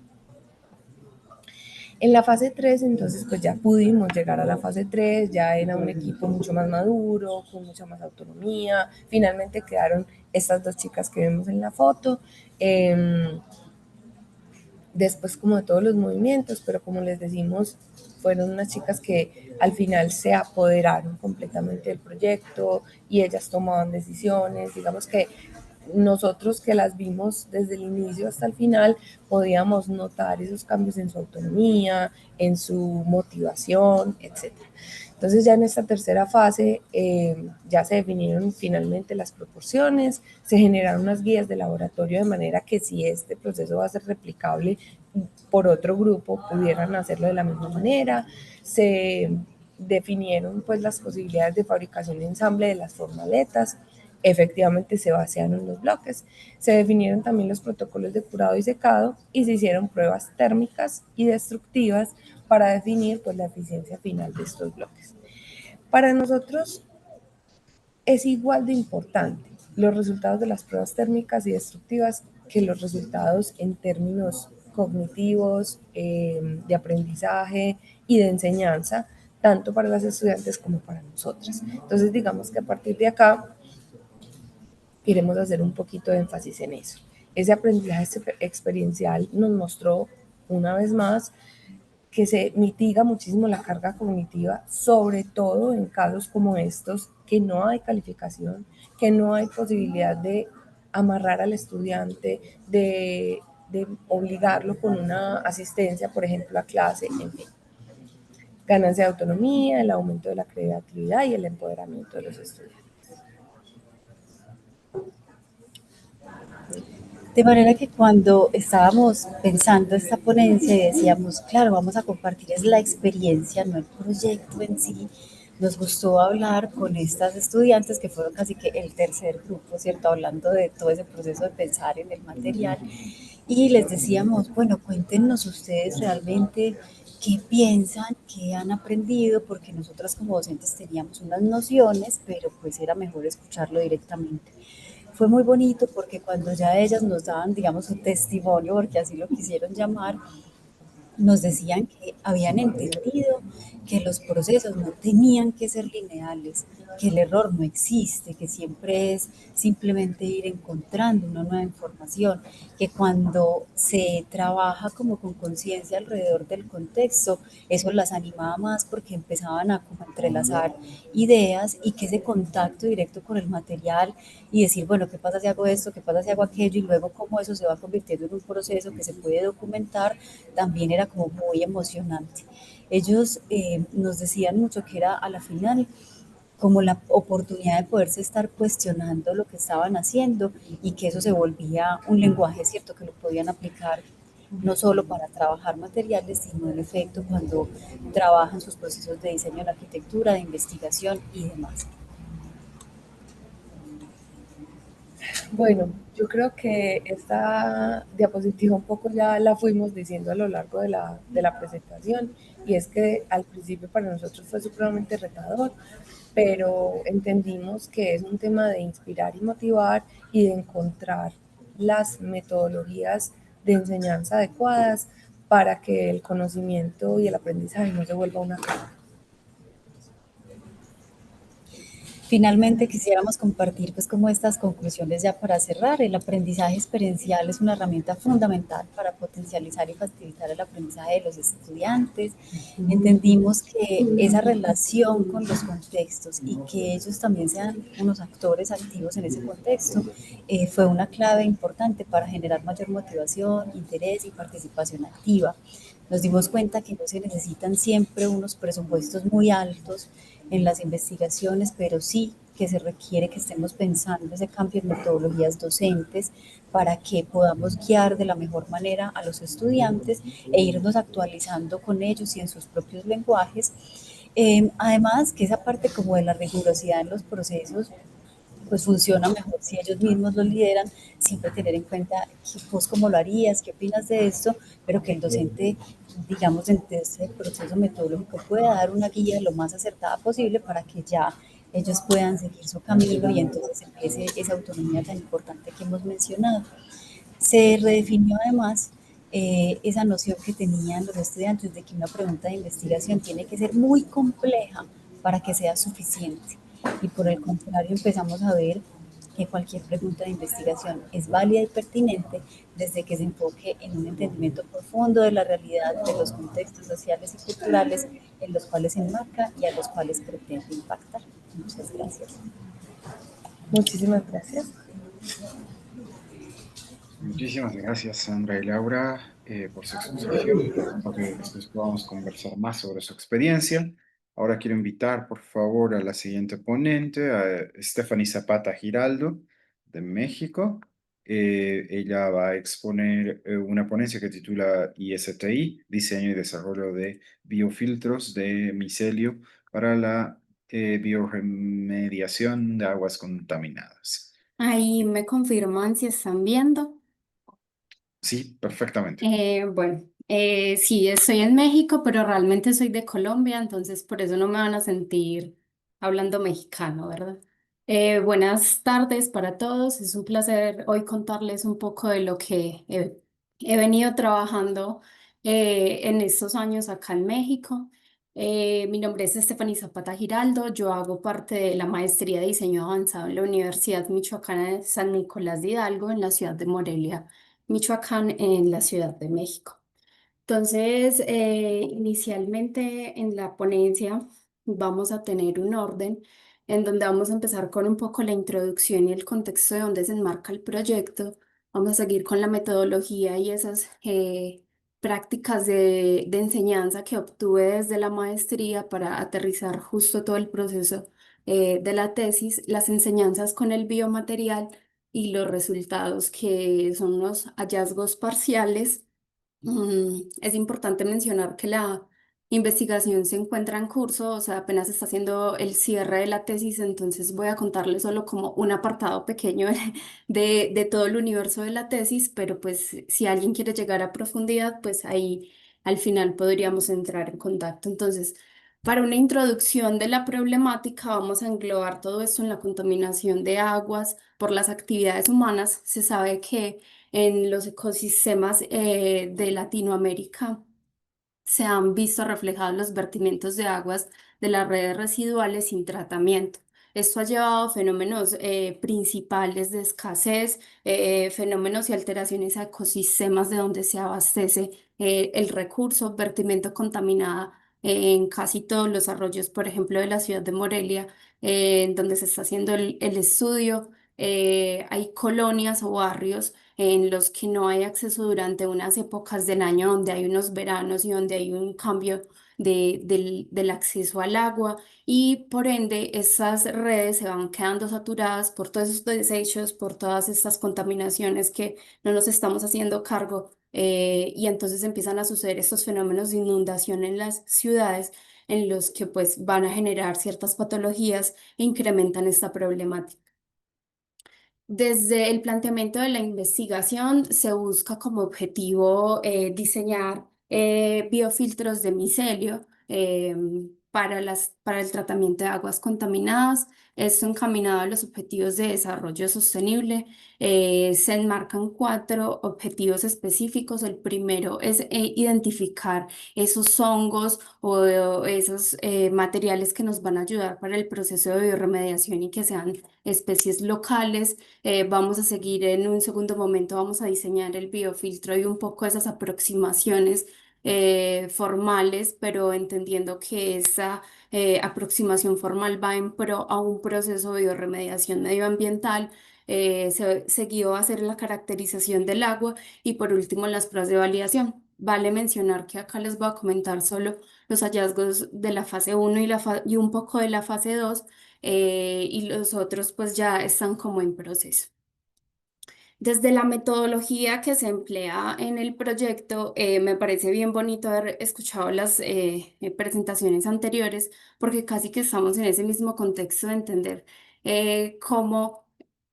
Speaker 6: En la fase 3, entonces, pues ya pudimos llegar a la fase 3, ya era un equipo mucho más maduro, con mucha más autonomía. Finalmente quedaron estas 2 chicas que vemos en la foto. Después como de todos los movimientos, pero como les decimos, fueron unas chicas que al final se apoderaron completamente del proyecto y ellas tomaban decisiones. Digamos que nosotros que las vimos desde el inicio hasta el final, podíamos notar esos cambios en su autonomía, en su motivación, etc. Entonces ya en esta tercera fase ya se definieron finalmente las proporciones, se generaron unas guías de laboratorio de manera que si este proceso va a ser replicable por otro grupo, pudieran hacerlo de la misma manera. Se definieron pues las posibilidades de fabricación y ensamble de las formaletas.
Speaker 7: efectivamente se vaciaron los bloques. Se definieron también los protocolos de curado y secado y se hicieron pruebas térmicas y destructivas para definir pues, la eficiencia final de estos bloques. Para nosotros es igual de importante los resultados de las pruebas térmicas y destructivas que los resultados en términos cognitivos, de aprendizaje y de enseñanza, tanto para las estudiantes como para nosotras. Entonces, digamos que a partir de acá queremos hacer un poquito de énfasis en eso. Ese aprendizaje experiencial nos mostró una vez más que se mitiga muchísimo la carga cognitiva, sobre todo en casos como estos, que no hay calificación, que no hay posibilidad de amarrar al estudiante, de obligarlo con una asistencia, por ejemplo, a clase, en fin. Ganancia de autonomía, el aumento de la creatividad y el empoderamiento de los estudiantes.
Speaker 6: De manera que cuando estábamos pensando esta ponencia y decíamos, claro, vamos a compartir es la experiencia, no el proyecto en sí, nos gustó hablar con estas estudiantes que fueron casi que el tercer grupo, ¿cierto? Hablando de todo ese proceso de pensar en el material. Y les decíamos, bueno, cuéntenos ustedes realmente qué piensan, qué han aprendido, porque nosotras como docentes teníamos unas nociones, pero pues era mejor escucharlo directamente. Fue muy bonito porque cuando ya ellas nos daban, digamos, su testimonio, porque así lo quisieron llamar, nos decían que habían entendido que los procesos no tenían que ser lineales, que el error no existe, que siempre es simplemente ir encontrando una nueva información, que cuando se trabaja como con conciencia alrededor del contexto, eso las animaba más porque empezaban a como entrelazar ideas y que ese contacto directo con el material y decir, bueno, ¿qué pasa si hago esto? ¿Qué pasa si hago aquello? Y luego cómo eso se va convirtiendo en un proceso que se puede documentar, también era como muy emocionante. Ellos nos decían mucho que era a la final como la oportunidad de poderse estar cuestionando lo que estaban haciendo y que eso se volvía un lenguaje, ¿cierto? Que lo podían aplicar no solo para trabajar materiales, sino en efecto cuando trabajan sus procesos de diseño en arquitectura, de investigación y demás.
Speaker 7: Bueno, yo creo que esta diapositiva un poco ya la fuimos diciendo a lo largo de la presentación y es que al principio para nosotros fue supremamente retador, pero entendimos que es un tema de inspirar y motivar y de encontrar las metodologías de enseñanza adecuadas para que el conocimiento y el aprendizaje no se vuelva una carga.
Speaker 6: Finalmente quisiéramos compartir pues como estas conclusiones ya para cerrar. El aprendizaje experiencial es una herramienta fundamental para potencializar y facilitar el aprendizaje de los estudiantes. Entendimos que esa relación con los contextos y que ellos también sean unos actores activos en ese contexto fue una clave importante para generar mayor motivación, interés y participación activa. Nos dimos cuenta que no se necesitan siempre unos presupuestos muy altos en las investigaciones, pero sí que se requiere que estemos pensando ese cambio en metodologías docentes para que podamos guiar de la mejor manera a los estudiantes e irnos actualizando con ellos y en sus propios lenguajes. Además, que esa parte como de la rigurosidad en los procesos pues funciona mejor si ellos mismos lo lideran, siempre tener en cuenta vos cómo lo harías, qué opinas de esto, pero que el docente, digamos, en este proceso metodológico pueda dar una guía lo más acertada posible para que ya ellos puedan seguir su camino y entonces empiece esa autonomía tan importante que hemos mencionado. Se redefinió además esa noción que tenían los estudiantes de que una pregunta de investigación tiene que ser muy compleja para que sea suficiente. Y por el contrario empezamos a ver que cualquier pregunta de investigación es válida y pertinente desde que se enfoque en un entendimiento profundo de la realidad, de los contextos sociales y culturales en los cuales se enmarca y a los cuales pretende impactar. Muchas gracias.
Speaker 7: Muchísimas gracias.
Speaker 1: Muchísimas gracias, Sandra y Laura, por su exposición. Espero que después podamos conversar más sobre su experiencia. Ahora quiero invitar, por favor, a la siguiente ponente, a Stephanie Zapata Giraldo, de México. Ella va a exponer una ponencia que titula ISTI, Diseño y Desarrollo de Biofiltros de Micelio para la bioremediación de aguas contaminadas.
Speaker 8: Ahí me confirman si están viendo.
Speaker 1: Sí, perfectamente.
Speaker 8: Sí, estoy en México, pero realmente soy de Colombia, entonces por eso no me van a sentir hablando mexicano, ¿verdad? Buenas tardes para todos. Es un placer hoy contarles un poco de lo que he venido trabajando en estos años acá en México. Mi nombre es Estefanía Zapata Giraldo. Yo hago parte de la maestría de diseño avanzado en la Universidad Michoacana de San Nicolás de Hidalgo, en la ciudad de Morelia, Michoacán, en la Ciudad de México. Entonces, inicialmente en la ponencia vamos a tener un orden en donde vamos a empezar con un poco la introducción y el contexto de dónde se enmarca el proyecto. Vamos a seguir con la metodología y esas prácticas de enseñanza que obtuve desde la maestría para aterrizar justo todo el proceso de la tesis, las enseñanzas con el biomaterial y los resultados que son los hallazgos parciales. Es importante mencionar que la investigación se encuentra en curso, o sea, apenas está haciendo el cierre de la tesis, entonces voy a contarles solo como un apartado pequeño de todo el universo de la tesis, pero pues si alguien quiere llegar a profundidad, pues ahí al final podríamos entrar en contacto. Entonces, para una introducción de la problemática, vamos a englobar todo esto en la contaminación de aguas por las actividades humanas. Se sabe que en los ecosistemas de Latinoamérica se han visto reflejados los vertimientos de aguas de las redes residuales sin tratamiento. Esto ha llevado a fenómenos principales de escasez, fenómenos y alteraciones a ecosistemas de donde se abastece el recurso, vertimiento contaminada en casi todos los arroyos, por ejemplo, de la ciudad de Morelia, en donde se está haciendo el estudio. Hay colonias o barrios en los que no hay acceso durante unas épocas del año, donde hay unos veranos y donde hay un cambio del acceso al agua, y por ende esas redes se van quedando saturadas por todos esos desechos, por todas estas contaminaciones que no nos estamos haciendo cargo, y entonces empiezan a suceder estos fenómenos de inundación en las ciudades en los que pues van a generar ciertas patologías e incrementan esta problemática. Desde el planteamiento de la investigación se busca como objetivo diseñar biofiltros de micelio para el tratamiento de aguas contaminadas. Esto encaminado a los objetivos de desarrollo sostenible. Se enmarcan cuatro objetivos específicos. El primero es identificar esos hongos o esos materiales que nos van a ayudar para el proceso de bioremediación y que sean especies locales. Vamos a seguir en un segundo momento, vamos a diseñar el biofiltro y un poco esas aproximaciones formales, pero entendiendo que esa aproximación formal va en pro a un proceso de bioremediación medioambiental. Seguido va a ser la caracterización del agua y por último las pruebas de validación. Vale mencionar que acá les voy a comentar solo los hallazgos de la fase uno y un poco de la fase 2, y los otros pues ya están como en proceso. Desde la metodología que se emplea en el proyecto, me parece bien bonito haber escuchado las presentaciones anteriores, porque casi que estamos en ese mismo contexto de entender cómo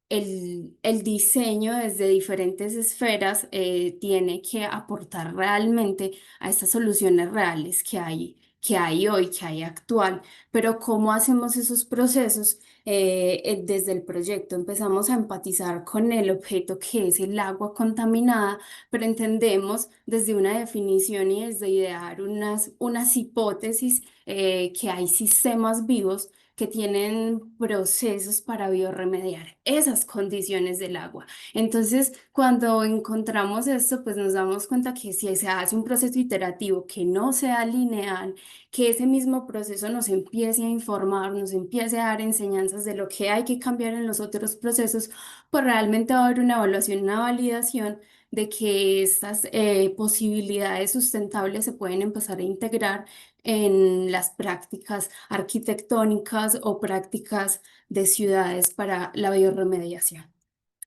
Speaker 8: el diseño desde diferentes esferas tiene que aportar realmente a estas soluciones reales que hay hoy, que hay actual. Pero ¿cómo hacemos esos procesos? Desde el proyecto empezamos a empatizar con el objeto que es el agua contaminada, pero entendemos desde una definición y desde idear unas hipótesis que hay sistemas vivos que tienen procesos para biorremediar esas condiciones del agua. Entonces, cuando encontramos esto, pues nos damos cuenta que si se hace un proceso iterativo que no sea lineal, que ese mismo proceso nos empiece a informar, nos empiece a dar enseñanzas de lo que hay que cambiar en los otros procesos, pues realmente va a haber una evaluación, una validación de que estas posibilidades sustentables se pueden empezar a integrar en las prácticas arquitectónicas o prácticas de ciudades para la biorremediación.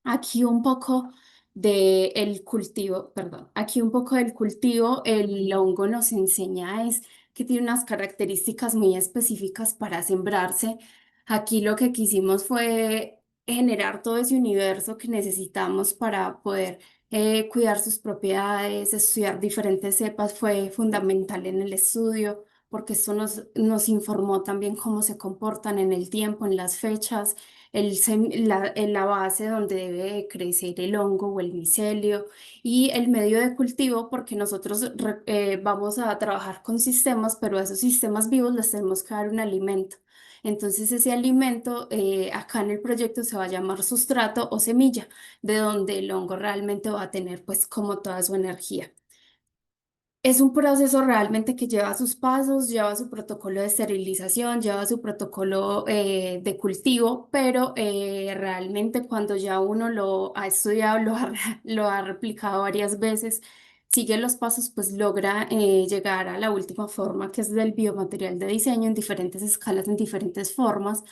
Speaker 8: Aquí un poco del cultivo, perdón, aquí un poco del cultivo, el hongo nos enseña es que tiene unas características muy específicas para sembrarse. Aquí lo que quisimos fue generar todo ese universo que necesitamos para poder cuidar sus propiedades, estudiar diferentes cepas fue fundamental en el estudio, porque esto nos informó también cómo se comportan en el tiempo, en las fechas, en la base donde debe crecer el hongo o el micelio y el medio de cultivo, porque nosotros vamos a trabajar con sistemas, pero a esos sistemas vivos les tenemos que dar un alimento. Entonces ese alimento acá en el proyecto se va a llamar sustrato o semilla, de donde el hongo realmente va a tener pues como toda su energía. Es un proceso realmente que lleva sus pasos, lleva su protocolo de esterilización, lleva su protocolo de cultivo, pero realmente cuando ya uno lo ha estudiado, lo ha replicado varias veces, sigue los pasos, pues logra llegar a la última forma, que es del biomaterial de diseño en diferentes escalas, en diferentes formas,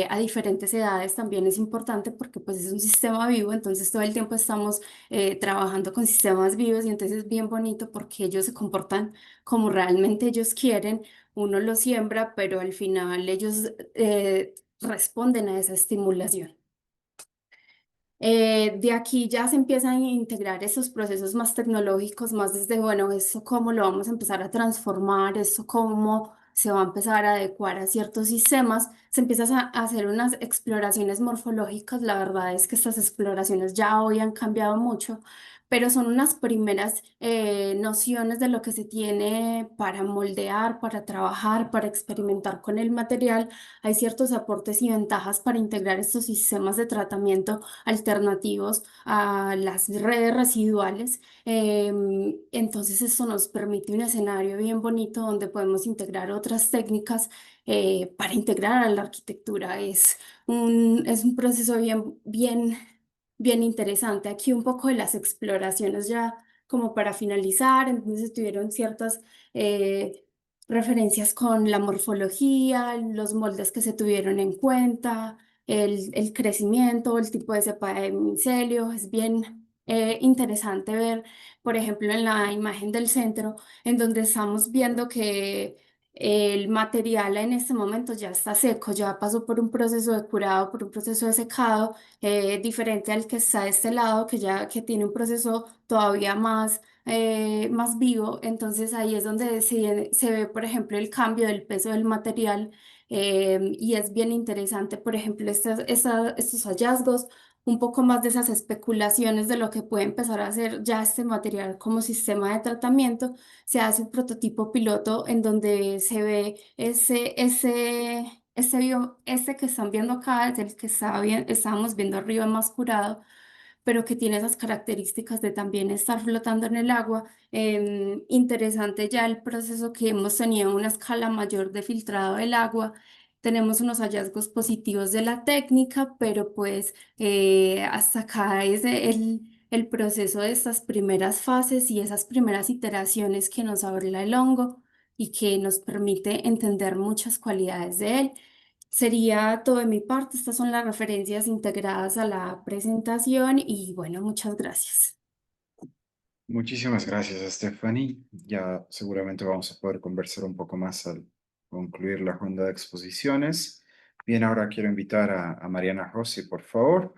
Speaker 8: a diferentes edades también es importante porque pues es un sistema vivo, entonces todo el tiempo estamos trabajando con sistemas vivos y entonces es bien bonito porque ellos se comportan como realmente ellos quieren, uno los siembra, pero al final ellos responden a esa estimulación. De aquí ya se empiezan a integrar esos procesos más tecnológicos, más desde, bueno, eso cómo lo vamos a empezar a transformar, eso cómo se va a empezar a adecuar a ciertos sistemas, se empiezan a hacer unas exploraciones morfológicas, la verdad es que estas exploraciones ya hoy han cambiado mucho, pero son unas primeras nociones de lo que se tiene para moldear, para trabajar, para experimentar con el material. Hay ciertos aportes y ventajas para integrar estos sistemas de tratamiento alternativos a las redes residuales. Entonces, esto nos permite un escenario bien bonito donde podemos integrar otras técnicas para integrar a la arquitectura. Es un proceso bien interesante. Aquí un poco de las exploraciones ya como para finalizar, entonces tuvieron ciertas referencias con la morfología, los moldes que se tuvieron en cuenta, el crecimiento, el tipo de cepa de micelio. Es bien interesante ver, por ejemplo, en la imagen del centro, en donde estamos viendo que el material en este momento ya está seco, ya pasó por un proceso de curado, por un proceso de secado, diferente al que está de este lado, que tiene un proceso todavía más vivo. Entonces ahí es donde se ve, por ejemplo, el cambio del peso del material y es bien interesante, por ejemplo, estos hallazgos, un poco más de esas especulaciones de lo que puede empezar a hacer ya este material como sistema de tratamiento. Se hace un prototipo piloto en donde se ve ese que están viendo acá, es el que estábamos viendo arriba más curado, pero que tiene esas características de también estar flotando en el agua. Interesante ya el proceso que hemos tenido una escala mayor de filtrado del agua. Tenemos unos hallazgos positivos de la técnica, pero pues hasta acá es el proceso de estas primeras fases y esas primeras iteraciones que nos habla el hongo y que nos permite entender muchas cualidades de él. Sería todo de mi parte. Estas son las referencias integradas a la presentación y bueno, muchas gracias.
Speaker 1: Muchísimas gracias, Stephanie. Ya seguramente vamos a poder conversar un poco más al concluir la ronda de exposiciones. Bien, ahora quiero invitar a Mariana Rossi, por favor.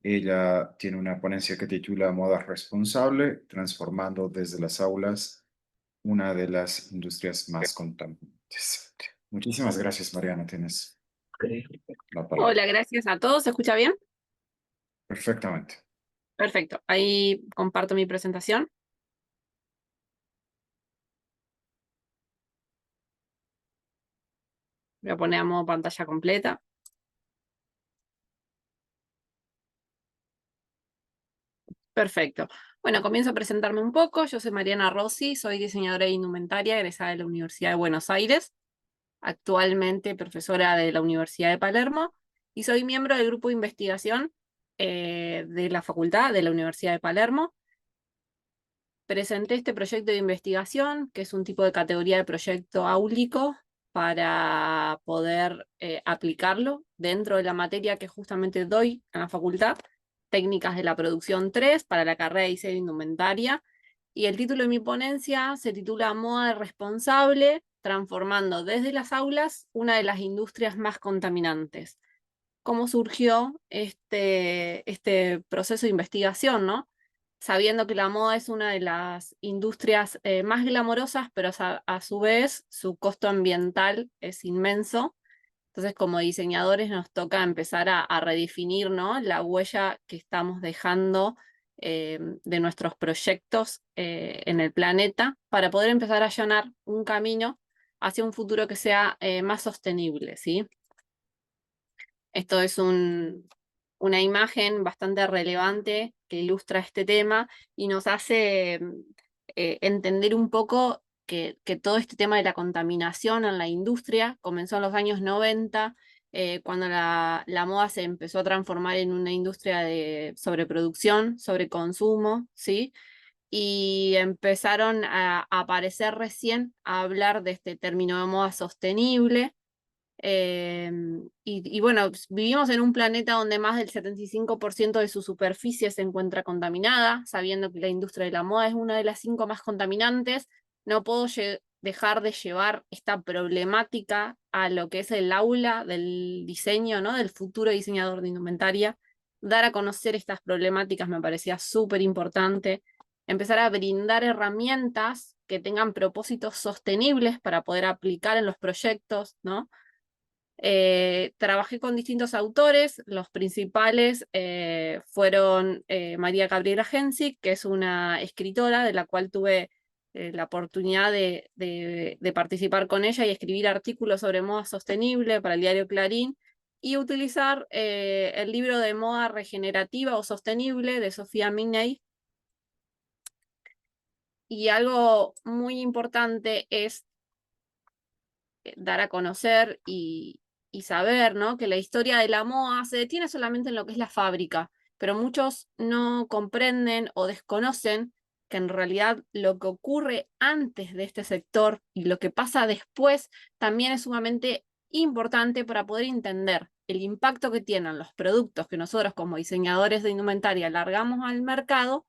Speaker 1: Ella tiene una ponencia que titula Moda Responsable, transformando desde las aulas una de las industrias más contaminantes. Muchísimas gracias, Mariana. Tienes la palabra.
Speaker 9: Hola, gracias a todos. ¿Se escucha bien?
Speaker 1: Perfectamente.
Speaker 9: Perfecto. Ahí comparto mi presentación. Voy a poner a modo pantalla completa. Perfecto. Bueno, comienzo a presentarme un poco. Yo soy Mariana Rossi, soy diseñadora de indumentaria egresada de la Universidad de Buenos Aires, actualmente profesora de la Universidad de Palermo, y soy miembro del grupo de investigación de la facultad de la Universidad de Palermo. Presenté este proyecto de investigación, que es un tipo de categoría de proyecto áulico, para poder aplicarlo dentro de la materia que justamente doy en la facultad, técnicas de la producción 3 para la carrera de diseño de indumentaria. Y el título de mi ponencia se titula Moda responsable, transformando desde las aulas una de las industrias más contaminantes. ¿Cómo surgió este proceso de investigación, ¿no? Sabiendo que la moda es una de las industrias más glamorosas, pero a su vez su costo ambiental es inmenso. Entonces, como diseñadores nos toca empezar a redefinir, ¿no?, la huella que estamos dejando de nuestros proyectos en el planeta para poder empezar a allanar un camino hacia un futuro que sea más sostenible, ¿sí? Esto es una imagen bastante relevante que ilustra este tema y nos hace entender un poco que todo este tema de la contaminación en la industria comenzó en los años 90, cuando la moda se empezó a transformar en una industria de sobreproducción, sobreconsumo, ¿sí? Y empezaron a aparecer recién a hablar de este término de moda sostenible. Y bueno, vivimos en un planeta donde más del 75% de su superficie se encuentra contaminada, sabiendo que la industria de la moda es una de las 5 más contaminantes. No puedo dejar de llevar esta problemática a lo que es el aula del diseño, ¿no?, del futuro diseñador de indumentaria. Dar a conocer estas problemáticas me parecía súper importante. Empezar a brindar herramientas que tengan propósitos sostenibles para poder aplicar en los proyectos, ¿no? Trabajé con distintos autores, los principales fueron María Gabriela Hensic, que es una escritora de la cual tuve la oportunidad de participar con ella y escribir artículos sobre moda sostenible para el diario Clarín, y utilizar el libro de moda regenerativa o sostenible de Sofía Migney. Y algo muy importante es dar a conocer y saber, ¿no?, que la historia de la moda se detiene solamente en lo que es la fábrica, pero muchos no comprenden o desconocen que en realidad lo que ocurre antes de este sector y lo que pasa después también es sumamente importante para poder entender el impacto que tienen los productos que nosotros como diseñadores de indumentaria largamos al mercado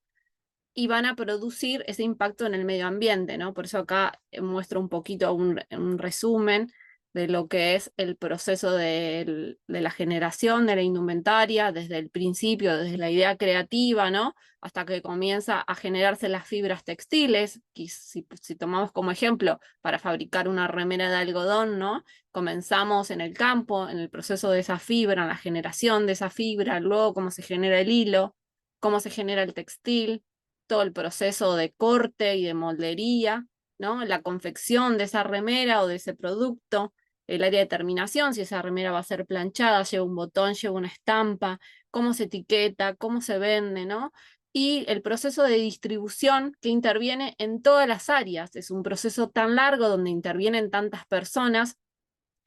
Speaker 9: y van a producir ese impacto en el medio ambiente, ¿no? Por eso acá muestro un poquito un resumen de lo que es el proceso de la generación de la indumentaria, desde el principio, desde la idea creativa, ¿no?, hasta que comienza a generarse las fibras textiles. Y si tomamos como ejemplo, para fabricar una remera de algodón, ¿no?, comenzamos en el campo, en el proceso de esa fibra, en la generación de esa fibra, luego cómo se genera el hilo, cómo se genera el textil, todo el proceso de corte y de moldería, ¿no?, la confección de esa remera o de ese producto, el área de terminación, si esa remera va a ser planchada, lleva un botón, lleva una estampa, cómo se etiqueta, cómo se vende, ¿no? Y el proceso de distribución que interviene en todas las áreas. Es un proceso tan largo donde intervienen tantas personas.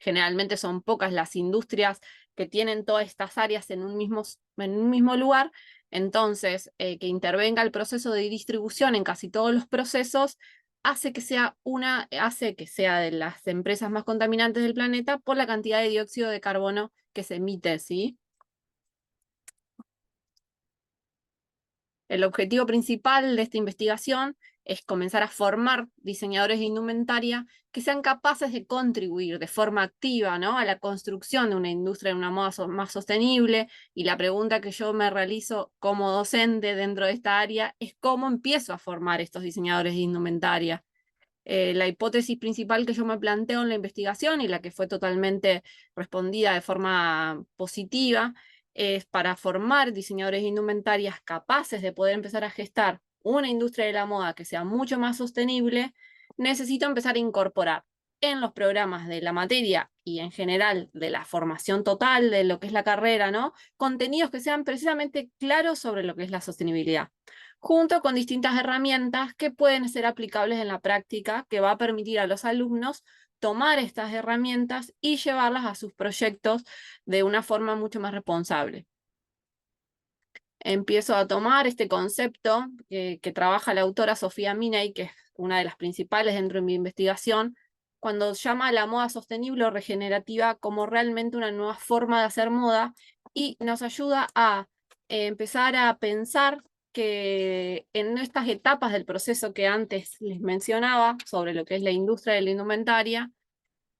Speaker 9: Generalmente son pocas las industrias que tienen todas estas áreas en un mismo lugar. Entonces, que intervenga el proceso de distribución en casi todos los procesos hace que sea de las empresas más contaminantes del planeta por la cantidad de dióxido de carbono que se emite, ¿sí? El objetivo principal de esta investigación es comenzar a formar diseñadores de indumentaria que sean capaces de contribuir de forma activa, ¿no?, a la construcción de una industria de una moda más sostenible. Y la pregunta que yo me realizo como docente dentro de esta área es cómo empiezo a formar estos diseñadores de indumentaria. La hipótesis principal que yo me planteo en la investigación, y la que fue totalmente respondida de forma positiva, es para formar diseñadores de indumentarias capaces de poder empezar a gestar una industria de la moda que sea mucho más sostenible. Necesito empezar a incorporar en los programas de la materia y en general de la formación total de lo que es la carrera, ¿no?, contenidos que sean precisamente claros sobre lo que es la sostenibilidad, junto con distintas herramientas que pueden ser aplicables en la práctica, que va a permitir a los alumnos tomar estas herramientas y llevarlas a sus proyectos de una forma mucho más responsable. Empiezo a tomar este concepto que trabaja la autora Sofía Migney, que es una de las principales dentro de mi investigación, cuando llama a la moda sostenible o regenerativa como realmente una nueva forma de hacer moda, y nos ayuda a empezar a pensar que en estas etapas del proceso que antes les mencionaba, sobre lo que es la industria de la indumentaria,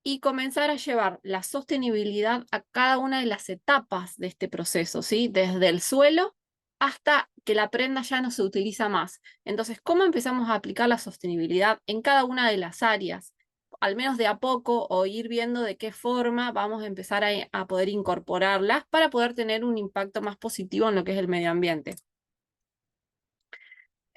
Speaker 9: y comenzar a llevar la sostenibilidad a cada una de las etapas de este proceso, ¿sí? Desde el suelo hasta que la prenda ya no se utiliza más. Entonces, ¿cómo empezamos a aplicar la sostenibilidad en cada una de las áreas? Al menos de a poco, o ir viendo de qué forma vamos a empezar a poder incorporarlas para poder tener un impacto más positivo en lo que es el medio ambiente.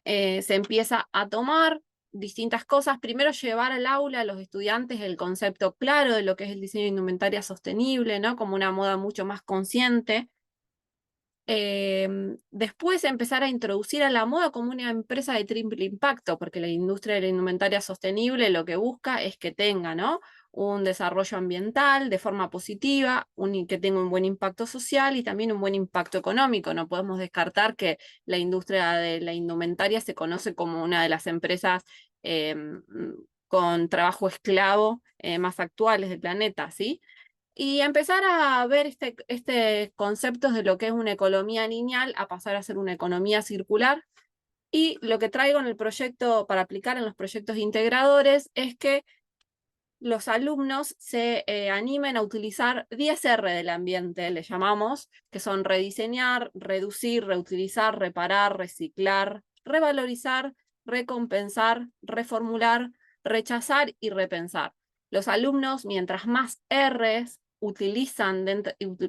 Speaker 9: Se empieza a tomar distintas cosas. Primero, llevar al aula a los estudiantes el concepto claro de lo que es el diseño de indumentaria sostenible, ¿no? Como una moda mucho más consciente. Después empezar a introducir a la moda como una empresa de triple impacto, porque la industria de la indumentaria sostenible lo que busca es que tenga, ¿no?, un desarrollo ambiental de forma positiva, que tenga un buen impacto social y también un buen impacto económico. No podemos descartar que la industria de la indumentaria se conoce como una de las empresas con trabajo esclavo más actuales del planeta, ¿sí? Y empezar a ver este conceptos de lo que es una economía lineal a pasar a ser una economía circular. Y lo que traigo en el proyecto para aplicar en los proyectos integradores es que los alumnos se animen a utilizar 10R del ambiente, le llamamos, que son rediseñar, reducir, reutilizar, reparar, reciclar, revalorizar, recompensar, reformular, rechazar y repensar. Los alumnos, mientras más Rs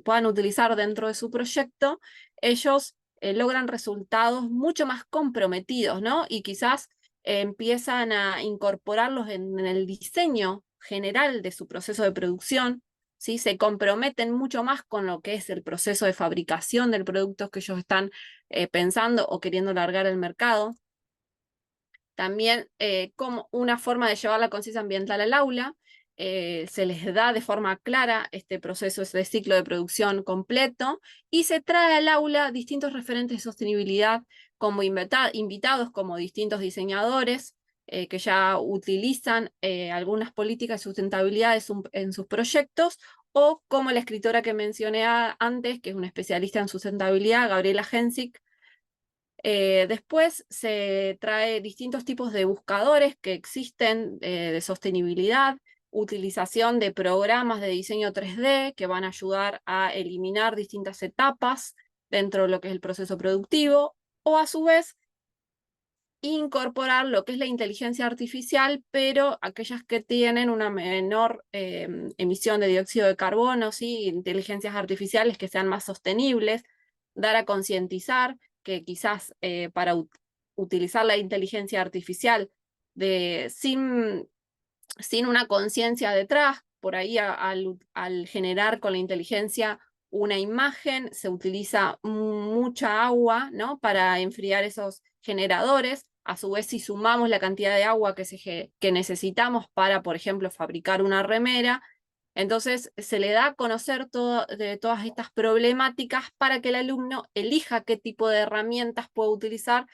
Speaker 9: puedan utilizar dentro de su proyecto, ellos logran resultados mucho más comprometidos, ¿no? Y quizás empiezan a incorporarlos en el diseño general de su proceso de producción, ¿sí? Se comprometen mucho más con lo que es el proceso de fabricación del producto que ellos están pensando o queriendo largar al mercado. También como una forma de llevar la conciencia ambiental al aula, se les da de forma clara este proceso, este ciclo de producción completo, y se trae al aula distintos referentes de sostenibilidad como invitados, como distintos diseñadores que ya utilizan algunas políticas de sustentabilidad en sus proyectos, o como la escritora que mencioné antes, que es una especialista en sustentabilidad, Gabriela Hensick. Después se trae distintos tipos de buscadores que existen de sostenibilidad, utilización de programas de diseño 3D que van a ayudar a eliminar distintas etapas dentro de lo que es el proceso productivo, o a su vez incorporar lo que es la inteligencia artificial, pero aquellas que tienen una menor emisión de dióxido de carbono, ¿sí? Inteligencias artificiales que sean más sostenibles, dar a concientizar que quizás para utilizar la inteligencia artificial sin una conciencia detrás, por ahí al generar con la inteligencia una imagen, se utiliza mucha agua, ¿no?, para enfriar esos generadores. A su vez, si sumamos la cantidad de agua que necesitamos para, por ejemplo, fabricar una remera, entonces se le da a conocer de todas estas problemáticas para que el alumno elija qué tipo de herramientas puede utilizar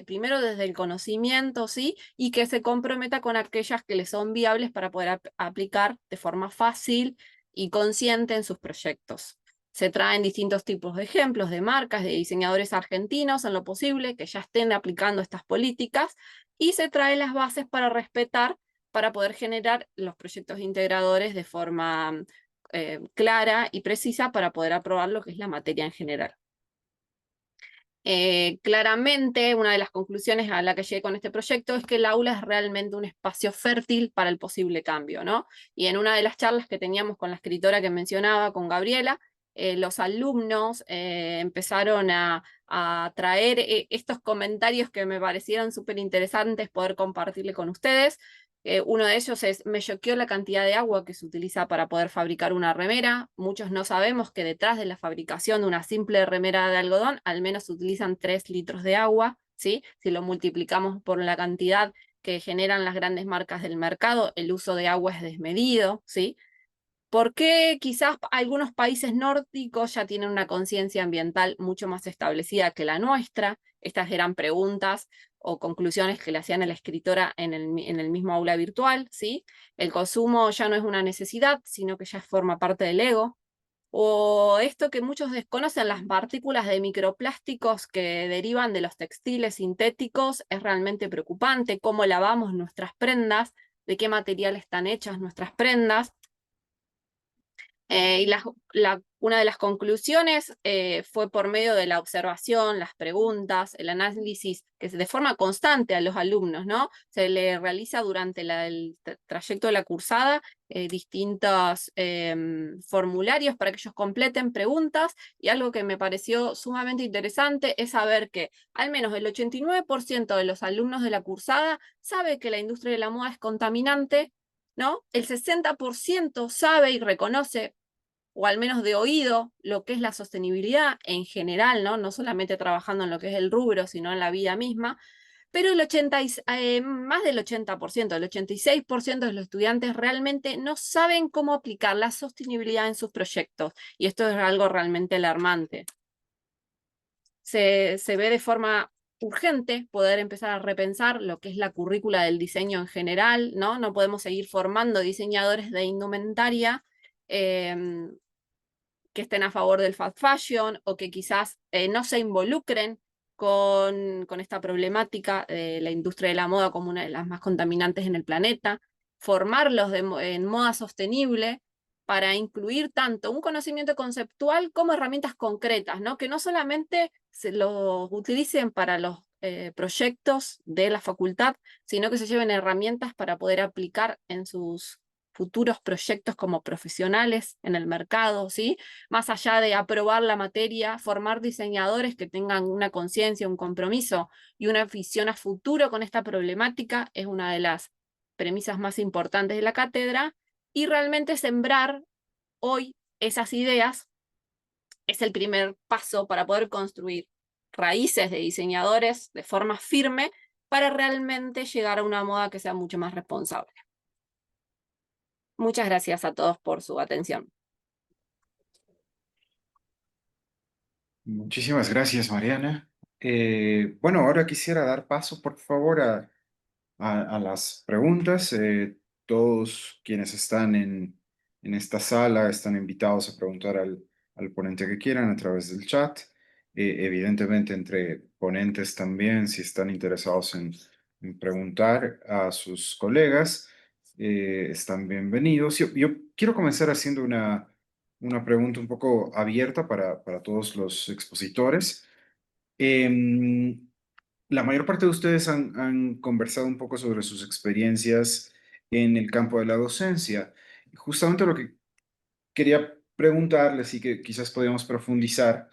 Speaker 9: primero desde el conocimiento, ¿sí? Y que se comprometa con aquellas que le son viables para poder aplicar de forma fácil y consciente en sus proyectos. Se traen distintos tipos de ejemplos de marcas, de diseñadores argentinos en lo posible, que ya estén aplicando estas políticas, y se traen las bases para respetar, para poder generar los proyectos integradores de forma clara y precisa para poder aprobar lo que es la materia en general. Claramente, una de las conclusiones a la que llegué con este proyecto es que el aula es realmente un espacio fértil para el posible cambio, ¿no? Y en una de las charlas que teníamos con la escritora que mencionaba, con Gabriela, los alumnos empezaron a traer estos comentarios que me parecieron súper interesantes poder compartirle con ustedes. Uno de ellos es: me choqueó la cantidad de agua que se utiliza para poder fabricar una remera. Muchos no sabemos que detrás de la fabricación de una simple remera de algodón, al menos se utilizan 3 litros de agua, ¿sí? Si lo multiplicamos por la cantidad que generan las grandes marcas del mercado, el uso de agua es desmedido, ¿sí? ¿Por qué quizás algunos países nórdicos ya tienen una conciencia ambiental mucho más establecida que la nuestra? Estas eran preguntas o conclusiones que le hacían a la escritora en el mismo aula virtual, ¿sí? El consumo ya no es una necesidad, sino que ya forma parte del ego. O esto que muchos desconocen, las partículas de microplásticos que derivan de los textiles sintéticos, es realmente preocupante. Cómo lavamos nuestras prendas, de qué material están hechas nuestras prendas. Y una de las conclusiones fue por medio de la observación, las preguntas, el análisis que de forma constante a los alumnos, ¿no? Se le realiza durante el trayecto de la cursada distintos formularios para que ellos completen preguntas, y algo que me pareció sumamente interesante es saber que al menos el 89% de los alumnos de la cursada sabe que la industria de la moda es contaminante, ¿no? El 60% sabe y reconoce, o al menos de oído, lo que es la sostenibilidad en general, ¿no? No solamente trabajando en lo que es el rubro, sino en la vida misma. Pero más del 80%, el 86% de los estudiantes realmente no saben cómo aplicar la sostenibilidad en sus proyectos. Y esto es algo realmente alarmante. Se ve de forma urgente poder empezar a repensar lo que es la currícula del diseño en general, ¿no? No podemos seguir formando diseñadores de indumentaria que estén a favor del fast fashion, o que quizás no se involucren con esta problemática de la industria de la moda como una de las más contaminantes en el planeta, formarlos en moda sostenible para incluir tanto un conocimiento conceptual como herramientas concretas, ¿no? Que no solamente se los utilicen para los proyectos de la facultad, sino que se lleven herramientas para poder aplicar en sus futuros proyectos como profesionales en el mercado, ¿sí? Más allá de aprobar la materia, formar diseñadores que tengan una conciencia, un compromiso y una visión a futuro con esta problemática es una de las premisas más importantes de la cátedra, y realmente sembrar hoy esas ideas es el primer paso para poder construir raíces de diseñadores de forma firme para realmente llegar a una moda que sea mucho más responsable. Muchas gracias a todos por su atención.
Speaker 1: Muchísimas gracias, Mariana. Bueno, ahora quisiera dar paso, por favor, a las preguntas. Todos quienes están en esta sala están invitados a preguntar al ponente que quieran a través del chat. Evidentemente, entre ponentes también, si están interesados en preguntar a sus colegas, están bienvenidos. Yo quiero comenzar haciendo una pregunta un poco abierta para todos los expositores. Em, la mayor parte de ustedes han conversado un poco sobre sus experiencias en el campo de la docencia. Justamente lo que quería preguntarles y que quizás podíamos profundizar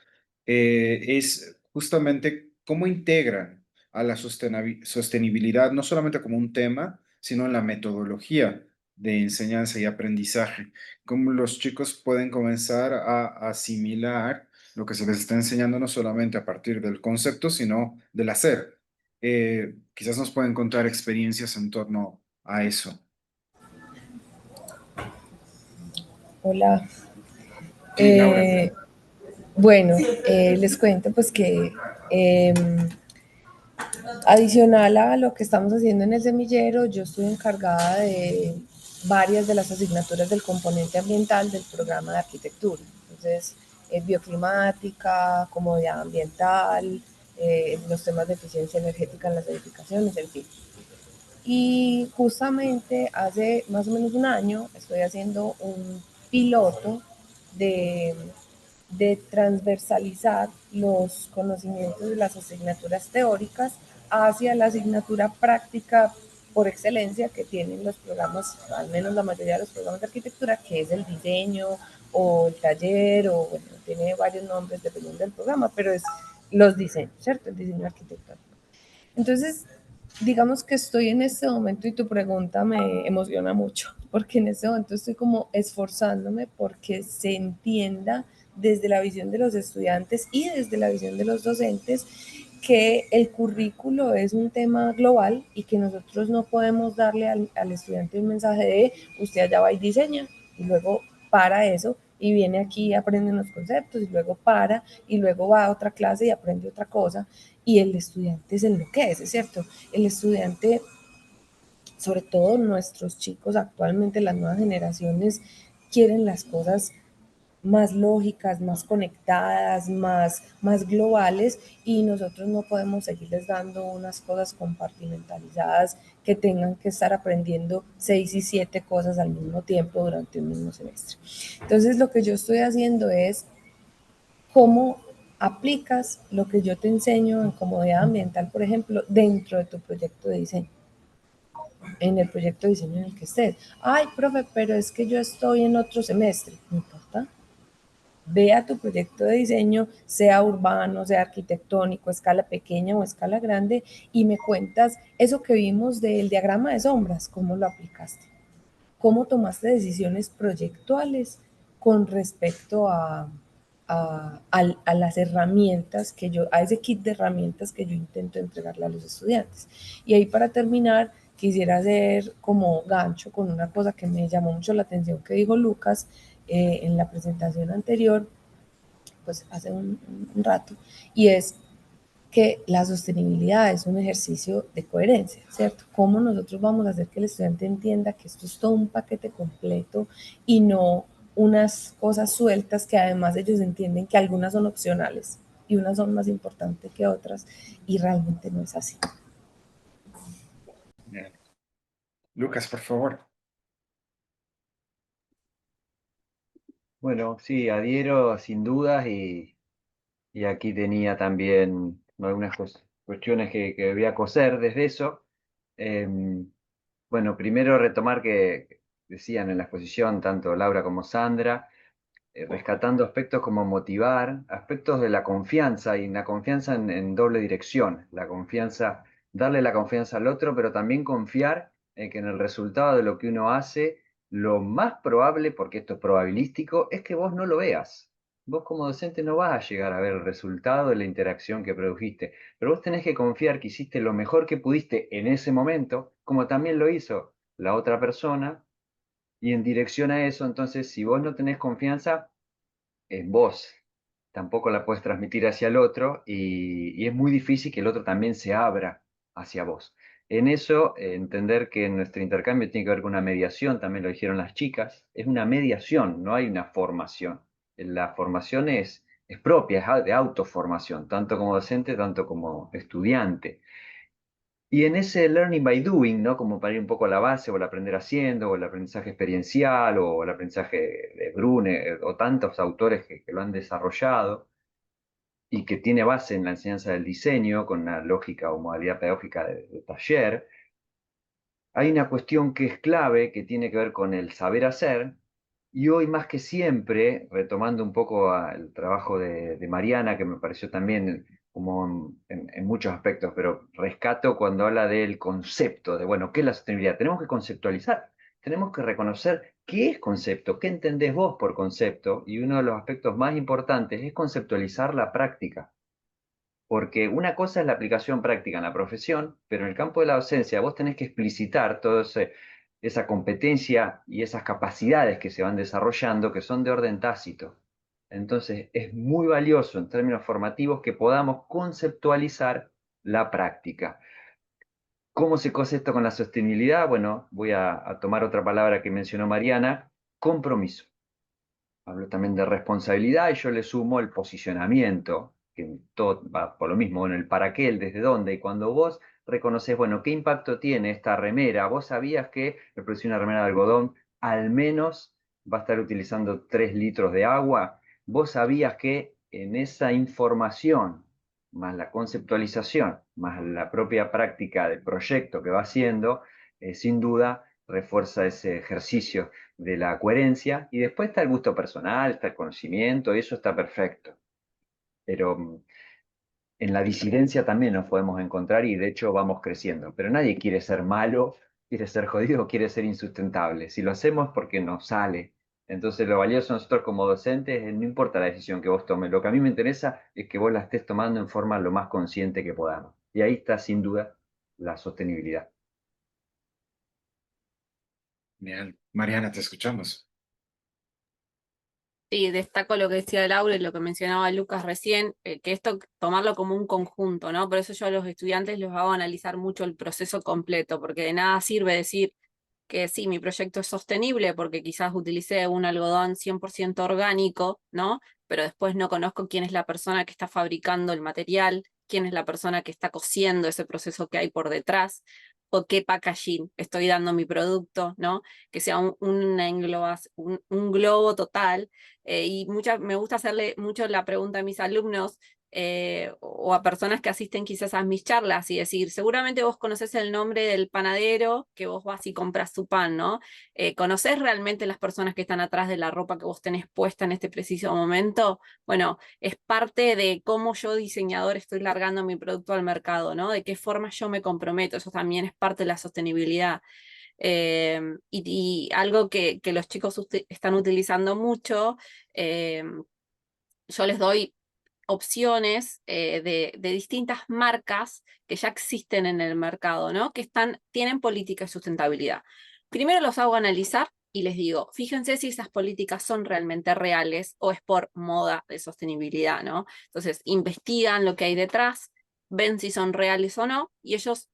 Speaker 1: es justamente cómo integran a la sostenibilidad no solamente como un tema, sino en la metodología de enseñanza y aprendizaje. Cómo los chicos pueden comenzar a asimilar lo que se les está enseñando no solamente a partir del concepto, sino del hacer. Quizás nos pueden contar experiencias en torno a eso.
Speaker 7: Hola.
Speaker 1: Sí, Laura.
Speaker 7: Bueno, les cuento pues que adicional a lo que estamos haciendo en el semillero, yo estoy encargada de varias de las asignaturas del componente ambiental del programa de arquitectura. Entonces, bioclimática, comodidad ambiental, los temas de eficiencia energética en las edificaciones, en fin. Y justamente hace más o menos un año estoy haciendo un piloto de transversalizar los conocimientos de las asignaturas teóricas hacia la asignatura práctica por excelencia que tienen los programas, al menos la mayoría de los programas de arquitectura, que es el diseño o el taller, o bueno, tiene varios nombres dependiendo del programa, pero es los diseños, ¿cierto? El diseño arquitectónico. Entonces, digamos que estoy en este momento, y tu pregunta me emociona mucho, porque en este momento estoy como esforzándome porque se entienda desde la visión de los estudiantes y desde la visión de los docentes que el currículo es un tema global y que nosotros no podemos darle al estudiante un mensaje de usted allá va y diseña y luego para eso y viene aquí y aprende unos conceptos y luego para y luego va a otra clase y aprende otra cosa y el estudiante se enloquece, ¿cierto? El estudiante, sobre todo nuestros chicos actualmente, las nuevas generaciones, quieren las cosas más lógicas, más conectadas, más globales, y nosotros no podemos seguirles dando unas cosas compartimentalizadas que tengan que estar aprendiendo 6 y 7 cosas al mismo tiempo durante un mismo semestre. Entonces lo que yo estoy haciendo es cómo aplicas lo que yo te enseño en comodidad ambiental, por ejemplo, dentro de tu proyecto de diseño, en el proyecto de diseño en el que estés. Ay, profe, pero es que yo estoy en otro semestre. No importa. Ve a tu proyecto de diseño, sea urbano, sea arquitectónico, escala pequeña o escala grande, y me cuentas eso que vimos del diagrama de sombras, cómo lo aplicaste, cómo tomaste decisiones proyectuales con respecto a las herramientas a ese kit de herramientas que yo intento entregarle a los estudiantes. Y ahí, para terminar, quisiera hacer como gancho con una cosa que me llamó mucho la atención que dijo Lucas en la presentación anterior, pues hace un rato, y es que la sostenibilidad es un ejercicio de coherencia, ¿cierto? ¿Cómo nosotros vamos a hacer que el estudiante entienda que esto es todo un paquete completo y no unas cosas sueltas que además ellos entienden que algunas son opcionales y unas son más importantes que otras, y realmente no es así?
Speaker 1: Bien. Lucas, por favor.
Speaker 3: Bueno, sí, adhiero sin dudas y aquí tenía también algunas cuestiones que voy a coser desde eso. Bueno, primero retomar que decían en la exposición tanto Laura como Sandra, rescatando aspectos como motivar, aspectos de la confianza, y la confianza en doble dirección, la confianza, darle la confianza al otro, pero también confiar en que en el resultado de lo que uno hace, lo más probable, porque esto es probabilístico, es que vos no lo veas. Vos como docente no vas a llegar a ver el resultado de la interacción que produjiste, pero vos tenés que confiar que hiciste lo mejor que pudiste en ese momento, como también lo hizo la otra persona, y en dirección a eso. Entonces, si vos no tenés confianza en vos, tampoco la puedes transmitir hacia el otro, y es muy difícil que el otro también se abra hacia vos. En eso, entender que nuestro intercambio tiene que ver con una mediación, también lo dijeron las chicas, es una mediación, no hay una formación. La formación es propia, es de autoformación, tanto como docente, tanto como estudiante. Y en ese learning by doing, ¿no? Como para ir un poco a la base, o el aprender haciendo, o el aprendizaje experiencial, o el aprendizaje de Brune, o tantos autores que lo han desarrollado, y que tiene base en la enseñanza del diseño, con una lógica o modalidad pedagógica de taller, hay una cuestión que es clave, que tiene que ver con el saber hacer, y hoy más que siempre, retomando un poco el trabajo de Mariana, que me pareció también como en muchos aspectos, pero rescato cuando habla del concepto, de, bueno, ¿qué es la sostenibilidad? Tenemos que conceptualizar, tenemos que reconocer qué es concepto, qué entendés vos por concepto, y uno de los aspectos más importantes es conceptualizar la práctica. Porque una cosa es la aplicación práctica en la profesión, pero en el campo de la docencia vos tenés que explicitar toda esa competencia y esas capacidades que se van desarrollando, que son de orden tácito. Entonces es muy valioso en términos formativos que podamos conceptualizar la práctica. ¿Cómo se cose esto con la sostenibilidad? Bueno, voy a tomar otra palabra que mencionó Mariana: compromiso. Hablo también de responsabilidad, y yo le sumo el posicionamiento, que todo va por lo mismo, en el para qué, el desde dónde. Y cuando vos reconoces, bueno, ¿qué impacto tiene esta remera? Vos sabías que el producir una remera de algodón al menos va a estar utilizando 3 litros de agua. Vos sabías que en esa información, más la conceptualización, más la propia práctica del proyecto que va haciendo, sin duda refuerza ese ejercicio de la coherencia. Y después está el gusto personal, está el conocimiento, y eso está perfecto. Pero en la disidencia también nos podemos encontrar, y de hecho vamos creciendo. Pero nadie quiere ser malo, quiere ser jodido, quiere ser insustentable. Si lo hacemos es porque nos sale. Entonces lo valioso nosotros como docentes no importa la decisión que vos tomes. Lo que a mí me interesa es que vos la estés tomando en forma lo más consciente que podamos. Y ahí está sin duda la sostenibilidad.
Speaker 1: Bien. Mariana, te escuchamos.
Speaker 9: Sí, destaco lo que decía Laura y lo que mencionaba Lucas recién, que esto tomarlo como un conjunto, ¿no? Por eso yo a los estudiantes los hago analizar mucho el proceso completo, porque de nada sirve decir que sí, mi proyecto es sostenible porque quizás utilicé un algodón 100% orgánico, ¿no? Pero después no conozco quién es la persona que está fabricando el material, quién es la persona que está cosiendo ese proceso que hay por detrás, o qué packaging estoy dando a mi producto, ¿no? Que sea un globo total. Y me gusta hacerle mucho la pregunta a mis alumnos, o a personas que asisten quizás a mis charlas y decir, seguramente vos conocés el nombre del panadero que vos vas y compras tu pan, ¿no? ¿Conocés realmente las personas que están atrás de la ropa que vos tenés puesta en este preciso momento? Bueno, es parte de cómo yo, diseñador, estoy largando mi producto al mercado, ¿no? De qué forma yo me comprometo, eso también es parte de la sostenibilidad. Y algo que los chicos están utilizando mucho, yo les doy opciones de distintas marcas que ya existen en el mercado, ¿no? Que tienen política de sustentabilidad. Primero los hago analizar y les digo, fíjense si esas políticas son realmente reales o es por moda de sostenibilidad, ¿no? Entonces, investigan lo que hay detrás, ven si son reales o no, y ellos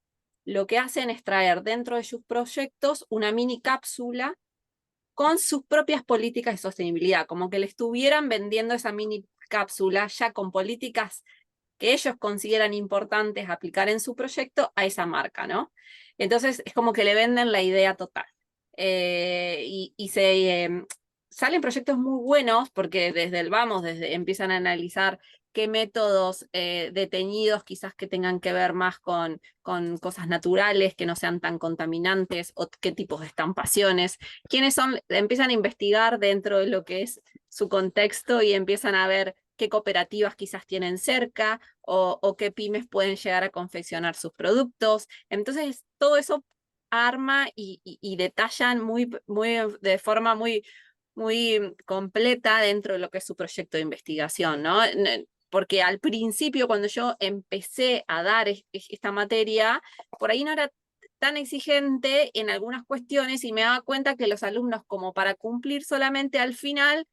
Speaker 9: lo que hacen es traer dentro de sus proyectos una mini cápsula con sus propias políticas de sostenibilidad, como que le estuvieran vendiendo esa mini cápsula ya con políticas que ellos consideran importantes aplicar en su proyecto a esa marca, ¿no? Entonces es como que le venden la idea total. Salen proyectos muy buenos porque desde empiezan a analizar qué métodos de teñidos quizás que tengan que ver más con cosas naturales, que no sean tan contaminantes, o qué tipos de estampaciones, quiénes son, empiezan a investigar dentro de lo que es su contexto y empiezan a ver qué cooperativas quizás tienen cerca o qué pymes pueden llegar a confeccionar sus productos. Entonces, todo eso arma y detallan de forma muy completa dentro de lo que es su proyecto de investigación, ¿no? Porque al principio, cuando yo empecé a dar esta materia, por ahí no era tan exigente en algunas cuestiones y me daba cuenta que los alumnos, como para cumplir solamente al final,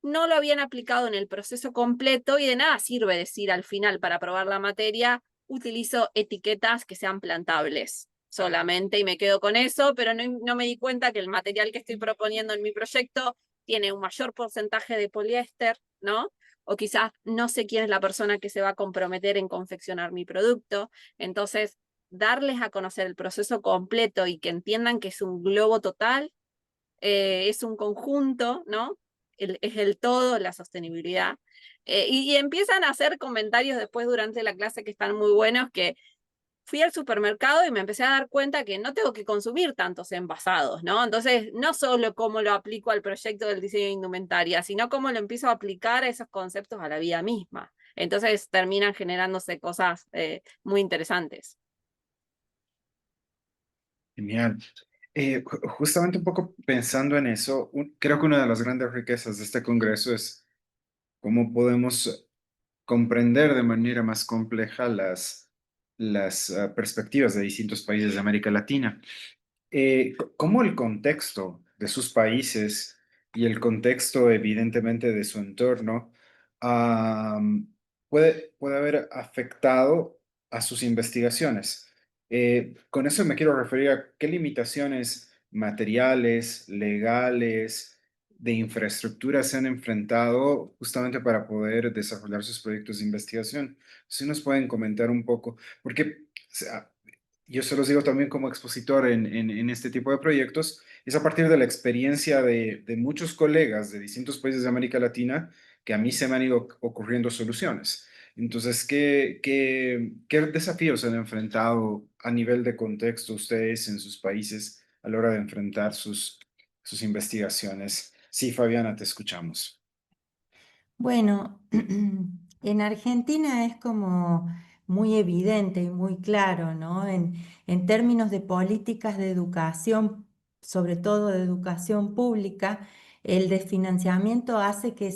Speaker 9: no lo habían aplicado en el proceso completo y de nada sirve decir al final para aprobar la materia, utilizo etiquetas que sean plantables solamente y me quedo con eso, pero no me di cuenta que el material que estoy proponiendo en mi proyecto tiene un mayor porcentaje de poliéster, ¿no? O quizás no sé quién es la persona que se va a comprometer en confeccionar mi producto. Entonces, darles a conocer el proceso completo y que entiendan que es un globo total, es un conjunto, ¿no? Es el todo, la sostenibilidad. Y empiezan a hacer comentarios después durante la clase que están muy buenos, que fui al supermercado y me empecé a dar cuenta que no tengo que consumir tantos envasados, ¿no? Entonces, no solo cómo lo aplico al proyecto del diseño de indumentaria, sino cómo lo empiezo a aplicar a esos conceptos a la vida misma. Entonces, terminan generándose cosas muy interesantes.
Speaker 1: Genial. Justamente un poco pensando en eso, creo que una de las grandes riquezas de este congreso es cómo podemos comprender de manera más compleja las perspectivas de distintos países de América Latina. Cómo el contexto de sus países y el contexto evidentemente de su entorno puede haber afectado a sus investigaciones. Con eso me quiero referir a qué limitaciones materiales, legales, de infraestructura se han enfrentado justamente para poder desarrollar sus proyectos de investigación. Si nos pueden comentar un poco, porque o sea, yo se los digo también como expositor en este tipo de proyectos, es a partir de la experiencia de muchos colegas de distintos países de América Latina que a mí se me han ido ocurriendo soluciones. Entonces, ¿qué desafíos han enfrentado a nivel de contexto ustedes en sus países a la hora de enfrentar sus investigaciones? Sí, Fabiana, te escuchamos.
Speaker 2: Bueno, en Argentina es como muy evidente y muy claro, ¿no? En términos de políticas de educación, sobre todo de educación pública, el desfinanciamiento hace que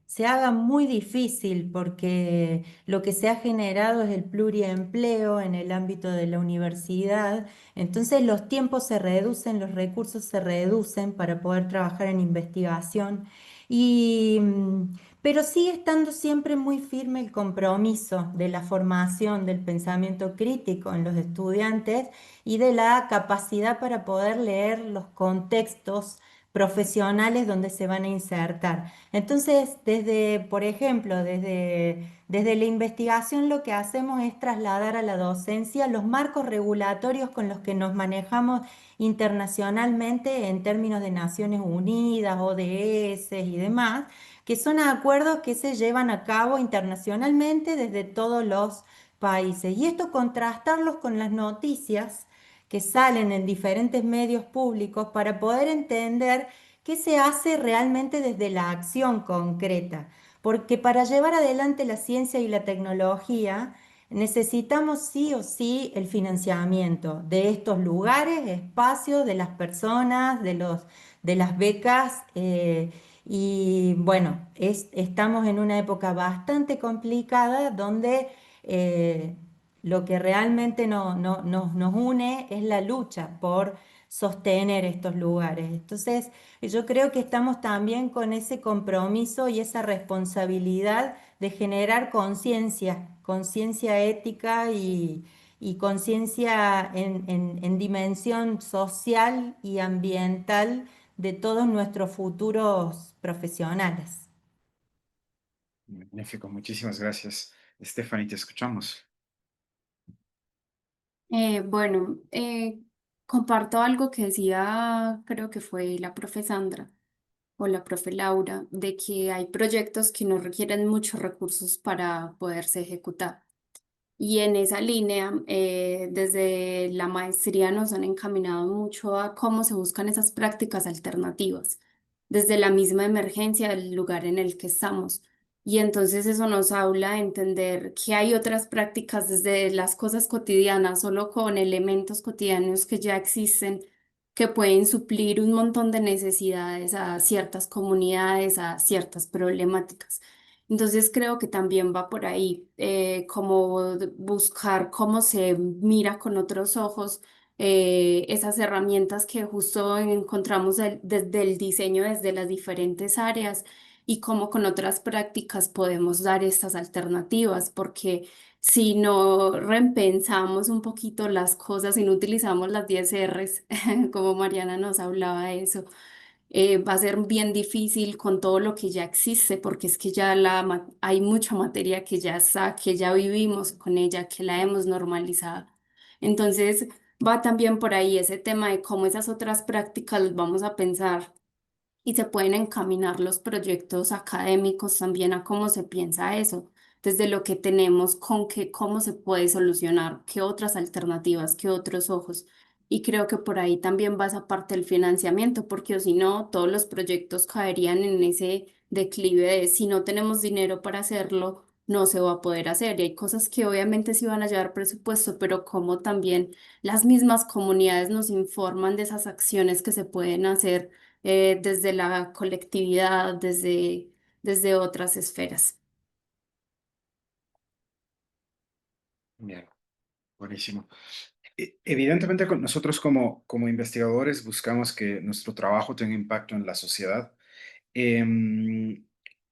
Speaker 2: se haga muy difícil porque lo que se ha generado es el pluriempleo en el ámbito de la universidad. Entonces los tiempos se reducen, los recursos se reducen para poder trabajar en investigación. Y pero sigue estando siempre muy firme el compromiso de la formación del pensamiento crítico en los estudiantes y de la capacidad para poder leer los contextos profesionales donde se van a insertar. Entonces, por ejemplo, desde la investigación lo que hacemos es trasladar a la docencia los marcos regulatorios con los que nos manejamos internacionalmente en términos de Naciones Unidas, ODS y demás, que son acuerdos que se llevan a cabo internacionalmente desde todos los países. Y esto contrastarlos con las noticias que salen en diferentes medios públicos para poder entender qué se hace realmente desde la acción concreta. Porque para llevar adelante la ciencia y la tecnología necesitamos sí o sí el financiamiento de estos lugares, espacios, de las personas, de las becas. Y bueno, estamos en una época bastante complicada donde lo que realmente nos une es la lucha por sostener estos lugares. Entonces, yo creo que estamos también con ese compromiso y esa responsabilidad de generar conciencia, conciencia ética y conciencia en dimensión social y ambiental de todos nuestros futuros profesionales.
Speaker 1: Magnífico, muchísimas gracias. Stephanie, te escuchamos.
Speaker 8: Bueno, comparto algo que decía, creo que fue la profe Sandra o la profe Laura, de que hay proyectos que no requieren muchos recursos para poderse ejecutar. Y en esa línea, desde la maestría nos han encaminado mucho a cómo se buscan esas prácticas alternativas, desde la misma emergencia del lugar en el que estamos. Y entonces eso nos habla de entender que hay otras prácticas desde las cosas cotidianas, solo con elementos cotidianos que ya existen, que pueden suplir un montón de necesidades a ciertas comunidades, a ciertas problemáticas. Entonces creo que también va por ahí, como buscar cómo se mira con otros ojos esas herramientas que justo encontramos desde el diseño, desde las diferentes áreas y cómo con otras prácticas podemos dar estas alternativas, porque si no repensamos un poquito las cosas, si no utilizamos las 10 Rs, como Mariana nos hablaba de eso, va a ser bien difícil con todo lo que ya existe, porque es que ya hay mucha materia que ya está, que ya vivimos con ella, que la hemos normalizado. Entonces, va también por ahí ese tema de cómo esas otras prácticas las vamos a pensar y se pueden encaminar los proyectos académicos también a cómo se piensa eso, desde lo que tenemos, con qué, cómo se puede solucionar, qué otras alternativas, qué otros ojos. Y creo que por ahí también va esa parte del financiamiento, porque o si no, todos los proyectos caerían en ese declive de si no tenemos dinero para hacerlo, no se va a poder hacer. Y hay cosas que obviamente sí van a llevar presupuesto, pero como también las mismas comunidades nos informan de esas acciones que se pueden hacer desde la colectividad, desde otras esferas.
Speaker 1: Bien, buenísimo. Evidentemente, nosotros como investigadores buscamos que nuestro trabajo tenga impacto en la sociedad. Em,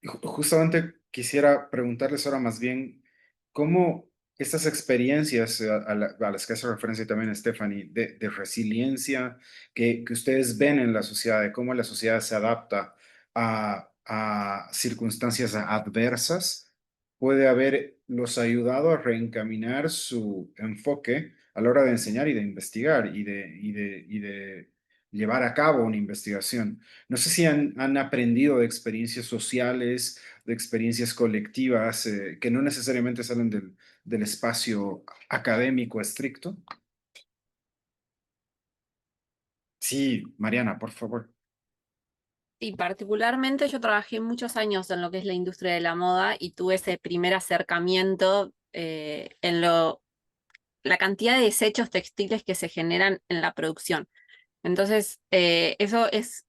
Speaker 1: Justamente quisiera preguntarles ahora más bien cómo estas experiencias a las que hace referencia también Stephanie, de resiliencia que ustedes ven en la sociedad, de cómo la sociedad se adapta a circunstancias adversas, puede haberlos ayudado a reencaminar su enfoque a la hora de enseñar y de investigar y de llevar a cabo una investigación. No sé si han aprendido de experiencias sociales, de experiencias colectivas, que no necesariamente salen del espacio académico estricto. Sí, Mariana, por favor.
Speaker 9: Y particularmente yo trabajé muchos años en lo que es la industria de la moda y tuve ese primer acercamiento en la cantidad de desechos textiles que se generan en la producción. Entonces, eso es,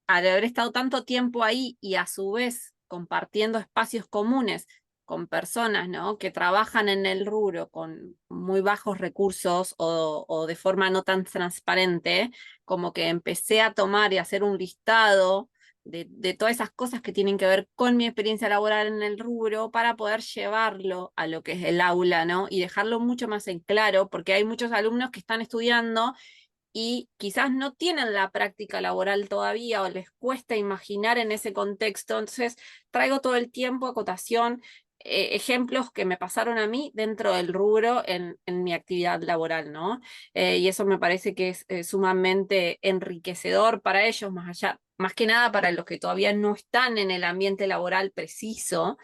Speaker 9: al haber estado tanto tiempo ahí y a su vez compartiendo espacios comunes con personas, ¿no?, que trabajan en el rubro con muy bajos recursos o de forma no tan transparente, como que empecé a tomar y hacer un listado de todas esas cosas que tienen que ver con mi experiencia laboral en el rubro para poder llevarlo a lo que es el aula, ¿no? Y dejarlo mucho más en claro, porque hay muchos alumnos que están estudiando y quizás no tienen la práctica laboral todavía o les cuesta imaginar en ese contexto. Entonces traigo todo el tiempo a cotación ejemplos que me pasaron a mí dentro del rubro en mi actividad laboral, ¿no? Y eso me parece que es sumamente enriquecedor para ellos, más que nada para los que todavía no están en el ambiente laboral preciso.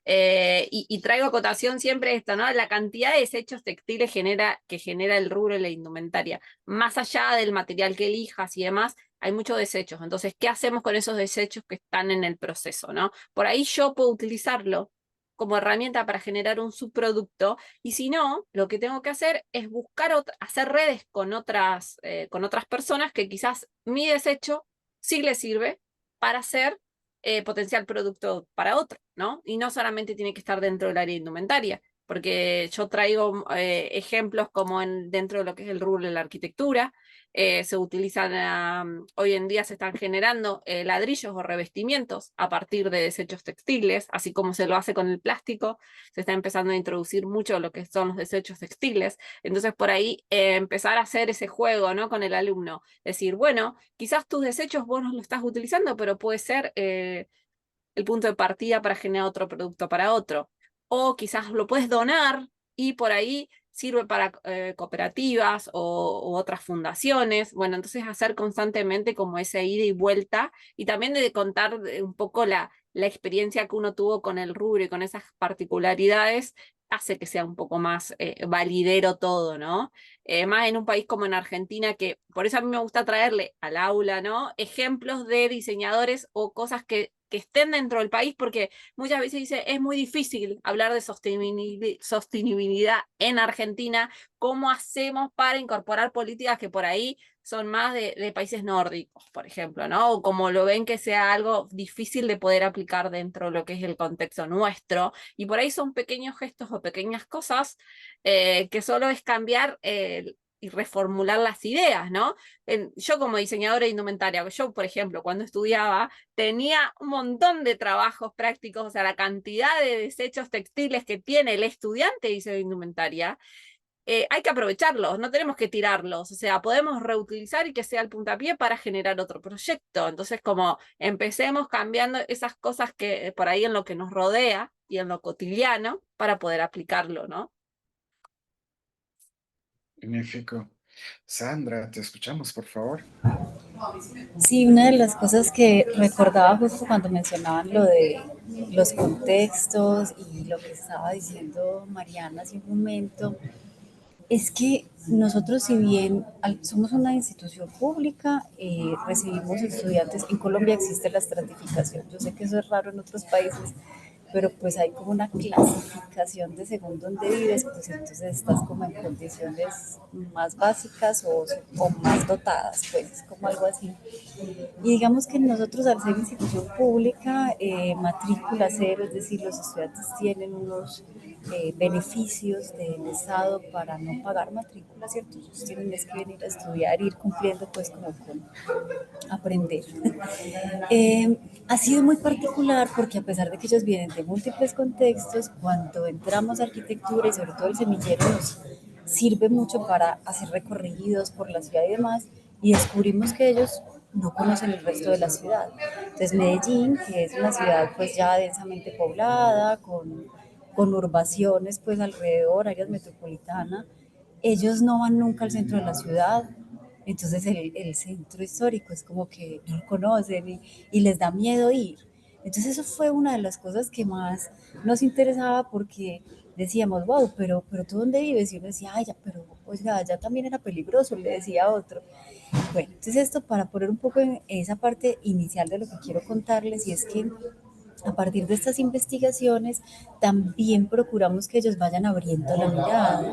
Speaker 9: Y traigo a cotación siempre esto, ¿no? La cantidad de desechos textiles que genera el rubro de la indumentaria. Más allá del material que elijas y demás, hay muchos desechos. Entonces, ¿qué hacemos con esos desechos que están en el proceso, ¿no? Por ahí yo puedo utilizarlo como herramienta para generar un subproducto, y si no, lo que tengo que hacer es buscar hacer redes con otras personas que quizás mi desecho sí les sirve para hacer potencial producto para otro, ¿no? Y no solamente tiene que estar dentro del área indumentaria, porque yo traigo ejemplos como dentro de lo que es el rubro de la arquitectura. Se utilizan, hoy en día se están generando ladrillos o revestimientos a partir de desechos textiles, así como se lo hace con el plástico, se está empezando a introducir mucho lo que son los desechos textiles. Entonces por ahí empezar a hacer ese juego, ¿no? Con el alumno, decir, bueno, quizás tus desechos vos no los estás utilizando, pero puede ser el punto de partida para generar otro producto para otro. O quizás lo puedes donar y por ahí sirve para cooperativas o otras fundaciones. Bueno, entonces hacer constantemente como ese ida y vuelta, y también de contar un poco la experiencia que uno tuvo con el rubro y con esas particularidades, hace que sea un poco más validero todo, ¿no? Más en un país como en Argentina, que por eso a mí me gusta traerle al aula, ¿no? Ejemplos de diseñadores o cosas que estén dentro del país, porque muchas veces dice, es muy difícil hablar de sostenibilidad en Argentina. ¿Cómo hacemos para incorporar políticas que por ahí son más de países nórdicos, por ejemplo, ¿no? O como lo ven que sea algo difícil de poder aplicar dentro de lo que es el contexto nuestro. Y por ahí son pequeños gestos o pequeñas cosas que solo es cambiar y reformular las ideas, ¿no? Yo como diseñadora de indumentaria, yo por ejemplo cuando estudiaba tenía un montón de trabajos prácticos, o sea, la cantidad de desechos textiles que tiene el estudiante de diseño de indumentaria, hay que aprovecharlos, no tenemos que tirarlos, o sea, podemos reutilizar y que sea el puntapié para generar otro proyecto. Entonces, como empecemos cambiando esas cosas que por ahí en lo que nos rodea y en lo cotidiano para poder aplicarlo, ¿no?
Speaker 1: Magnífico. Sandra, te escuchamos, por favor.
Speaker 6: Sí, una de las cosas que recordaba justo cuando mencionaban lo de los contextos y lo que estaba diciendo Mariana hace un momento, es que nosotros, si bien somos una institución pública, recibimos estudiantes. En Colombia existe la estratificación. Yo sé que eso es raro en otros países, pero pues hay como una clasificación de según dónde vives, pues entonces estás como en condiciones más básicas o más dotadas, pues es como algo así. Y digamos que nosotros, al ser institución pública, matrícula cero, es decir, los estudiantes tienen unos beneficios del Estado para no pagar matrícula, ¿cierto? Ellos tienen que venir a estudiar, ir cumpliendo pues como con aprender. Ha sido muy particular porque a pesar de que ellos vienen de múltiples contextos, cuando entramos a arquitectura y sobre todo el semillero nos sirve mucho para hacer recorridos por la ciudad y demás, y descubrimos que ellos no conocen el resto de la ciudad. Entonces Medellín, que es una ciudad pues ya densamente poblada, con conurbaciones pues alrededor, áreas metropolitanas, ellos no van nunca al centro de la ciudad. Entonces el centro histórico es como que no lo conocen y les da miedo ir. Entonces eso fue una de las cosas que más nos interesaba, porque decíamos, wow, pero ¿tú dónde vives? Y uno decía, ay, ya, pero oiga, allá también era peligroso, le decía a otro. Bueno, entonces esto para poner un poco en esa parte inicial de lo que quiero contarles, y es que a partir de estas investigaciones también procuramos que ellos vayan abriendo la mirada,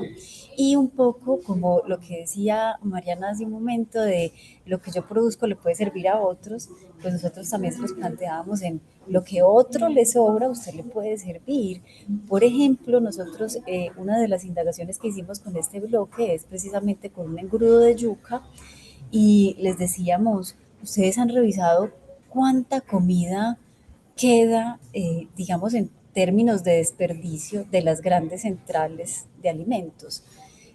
Speaker 6: y un poco como lo que decía Mariana hace un momento, de lo que yo produzco le puede servir a otros, pues nosotros también nos planteábamos en lo que a otro le sobra, a usted le puede servir. Por ejemplo, nosotros una de las indagaciones que hicimos con este bloque es precisamente con un engrudo de yuca, y les decíamos, ustedes han revisado cuánta comida queda, digamos, en términos de desperdicio de las grandes centrales de alimentos.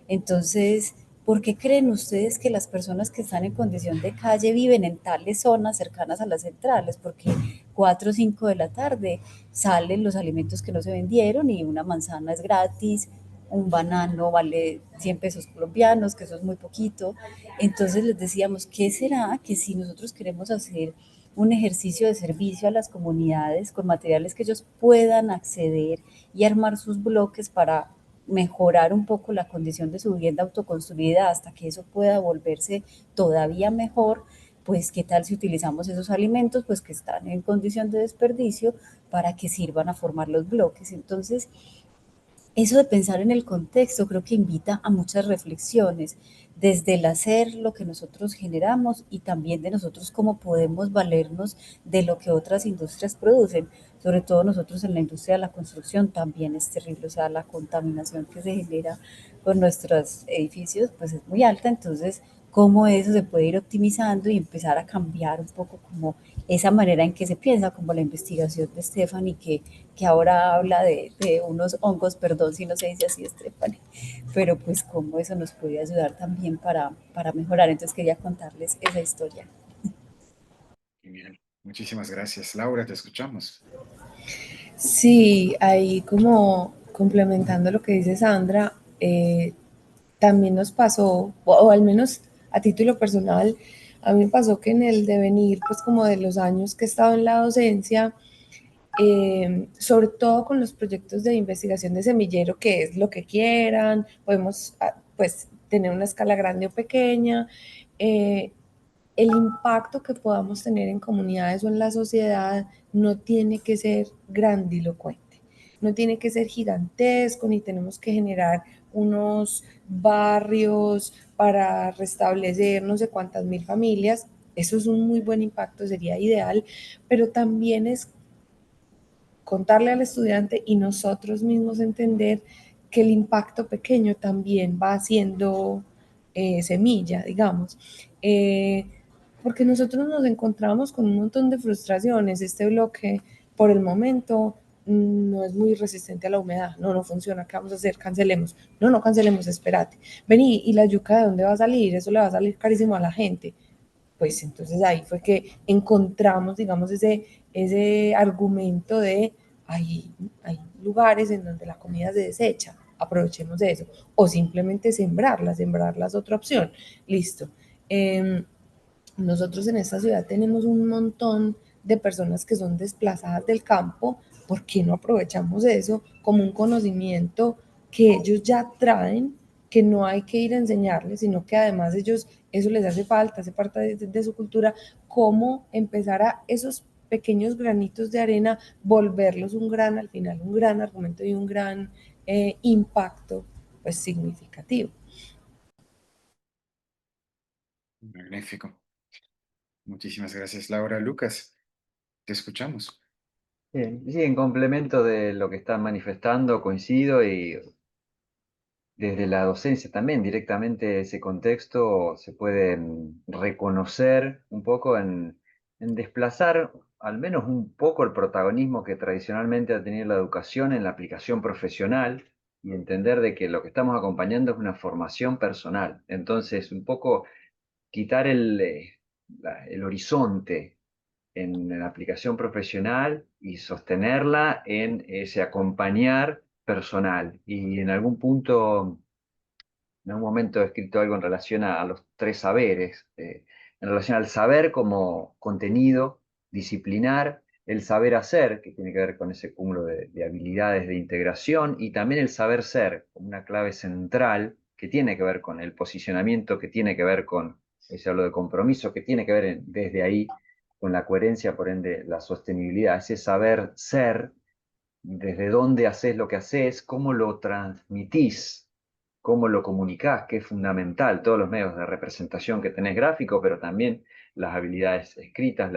Speaker 6: Entonces, ¿por qué creen ustedes que las personas que están en condición de calle viven en tales zonas cercanas a las centrales? Porque 4 o 5 de la tarde salen los alimentos que no se vendieron y una manzana es gratis, un banano vale 100 pesos colombianos, que eso es muy poquito. Entonces les decíamos, ¿qué será que si nosotros queremos hacer un ejercicio de servicio a las comunidades con materiales que ellos puedan acceder y armar sus bloques para mejorar un poco la condición de su vivienda autoconstruida hasta que eso pueda volverse todavía mejor? Pues qué tal si utilizamos esos alimentos pues que están en condición de desperdicio para que sirvan a formar los bloques. Entonces, eso de pensar en el contexto creo que invita a muchas reflexiones, desde el hacer lo que nosotros generamos y también de nosotros cómo podemos valernos de lo que otras industrias producen. Sobre todo nosotros en la industria de la construcción también es terrible, o sea, la contaminación que se genera con nuestros edificios pues es muy alta, entonces cómo eso se puede ir optimizando y empezar a cambiar un poco como esa manera en que se piensa, como la investigación de Stephanie, que ahora habla de unos hongos, perdón si no se dice así, Stephanie, pero pues cómo eso nos puede ayudar también para mejorar. Entonces quería contarles esa historia.
Speaker 1: Bien, muchísimas gracias. Laura, te escuchamos.
Speaker 7: Sí, ahí como complementando lo que dice Sandra, también nos pasó, o al menos a título personal, a mí me pasó que en el devenir, pues como de los años que he estado en la docencia, sobre todo con los proyectos de investigación de semillero, que es lo que quieran, podemos pues tener una escala grande o pequeña, el impacto que podamos tener en comunidades o en la sociedad no tiene que ser grandilocuente, no tiene que ser gigantesco, ni tenemos que generar unos barrios para restablecer no sé cuántas mil familias. Eso es un muy buen impacto, sería ideal, pero también es contarle al estudiante y nosotros mismos entender que el impacto pequeño también va haciendo semilla, digamos. Porque nosotros nos encontramos con un montón de frustraciones. Este bloque, por el momento, no es muy resistente a la humedad. No, no funciona. ¿Qué vamos a hacer? Cancelemos. No, no cancelemos, espérate. Vení, ¿y la yuca de dónde va a salir? Eso le va a salir carísimo a la gente. Pues entonces ahí fue que encontramos, digamos, ese argumento de hay lugares en donde la comida se desecha, aprovechemos de eso, o simplemente sembrarla es otra opción, listo. Nosotros en esta ciudad tenemos un montón de personas que son desplazadas del campo. ¿Por qué no aprovechamos eso como un conocimiento que ellos ya traen, que no hay que ir a enseñarles, sino que además ellos, eso les hace falta, hace parte de su cultura? ¿Cómo empezar a esos pequeños granitos de arena, volverlos un gran, al final, un gran argumento y un gran impacto, pues significativo?
Speaker 1: Magnífico. Muchísimas gracias, Laura. Lucas, te escuchamos.
Speaker 3: Bien, sí, en complemento de lo que están manifestando, coincido y desde la docencia también directamente ese contexto se puede reconocer un poco en desplazar al menos un poco el protagonismo que tradicionalmente ha tenido la educación en la aplicación profesional y entender de que lo que estamos acompañando es una formación personal. Entonces, un poco quitar el horizonte en la aplicación profesional y sostenerla en ese acompañar personal. Y en algún momento he escrito algo en relación a los tres saberes, en relación al saber como contenido, disciplinar, el saber hacer, que tiene que ver con ese cúmulo de habilidades de integración, y también el saber ser, como una clave central que tiene que ver con el posicionamiento, que tiene que ver con, se hablo de compromiso, que tiene que ver desde ahí con la coherencia, por ende, la sostenibilidad, ese saber ser, desde dónde haces lo que haces, cómo lo transmitís, cómo lo comunicás, que es fundamental, todos los medios de representación que tenés gráfico, pero también las habilidades escritas,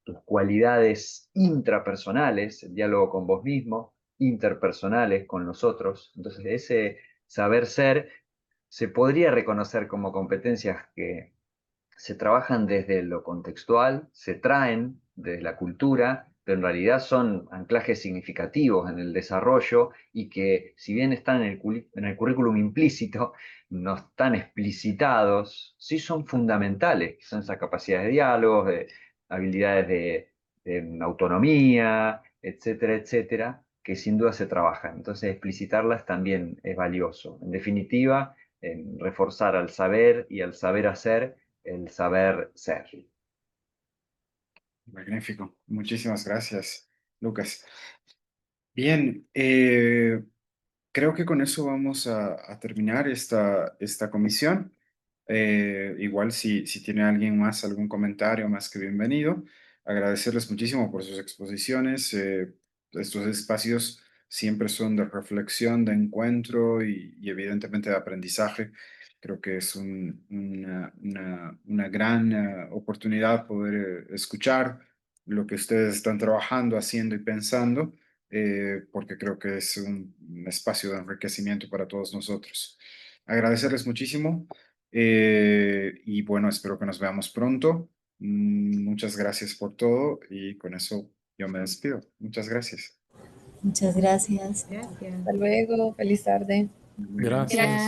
Speaker 3: tus cualidades intrapersonales, el diálogo con vos mismo, interpersonales con los otros. Entonces, ese saber ser se podría reconocer como competencias que se trabajan desde lo contextual, se traen desde la cultura, pero en realidad son anclajes significativos en el desarrollo y que si bien están en el currículum implícito, no están explicitados, sí son fundamentales, son esas capacidades de diálogo, de habilidades de autonomía, etcétera, etcétera, que sin duda se trabajan. Entonces explicitarlas también es valioso. En definitiva, reforzar al saber y al saber hacer el saber ser.
Speaker 1: Magnífico. Muchísimas gracias, Lucas. Bien, creo que con eso vamos a terminar esta comisión. Igual si tiene alguien más algún comentario, más que bienvenido. Agradecerles muchísimo por sus exposiciones. Estos espacios siempre son de reflexión, de encuentro y evidentemente de aprendizaje. Creo que es una gran oportunidad poder escuchar lo que ustedes están trabajando, haciendo y pensando, porque creo que es un espacio de enriquecimiento para todos nosotros. Agradecerles muchísimo. Y bueno, espero que nos veamos pronto. Muchas gracias por todo y con eso yo me despido. Muchas gracias.
Speaker 6: Muchas gracias.
Speaker 2: Gracias.
Speaker 7: Hasta luego, feliz tarde.
Speaker 1: Muy bien.
Speaker 4: Gracias.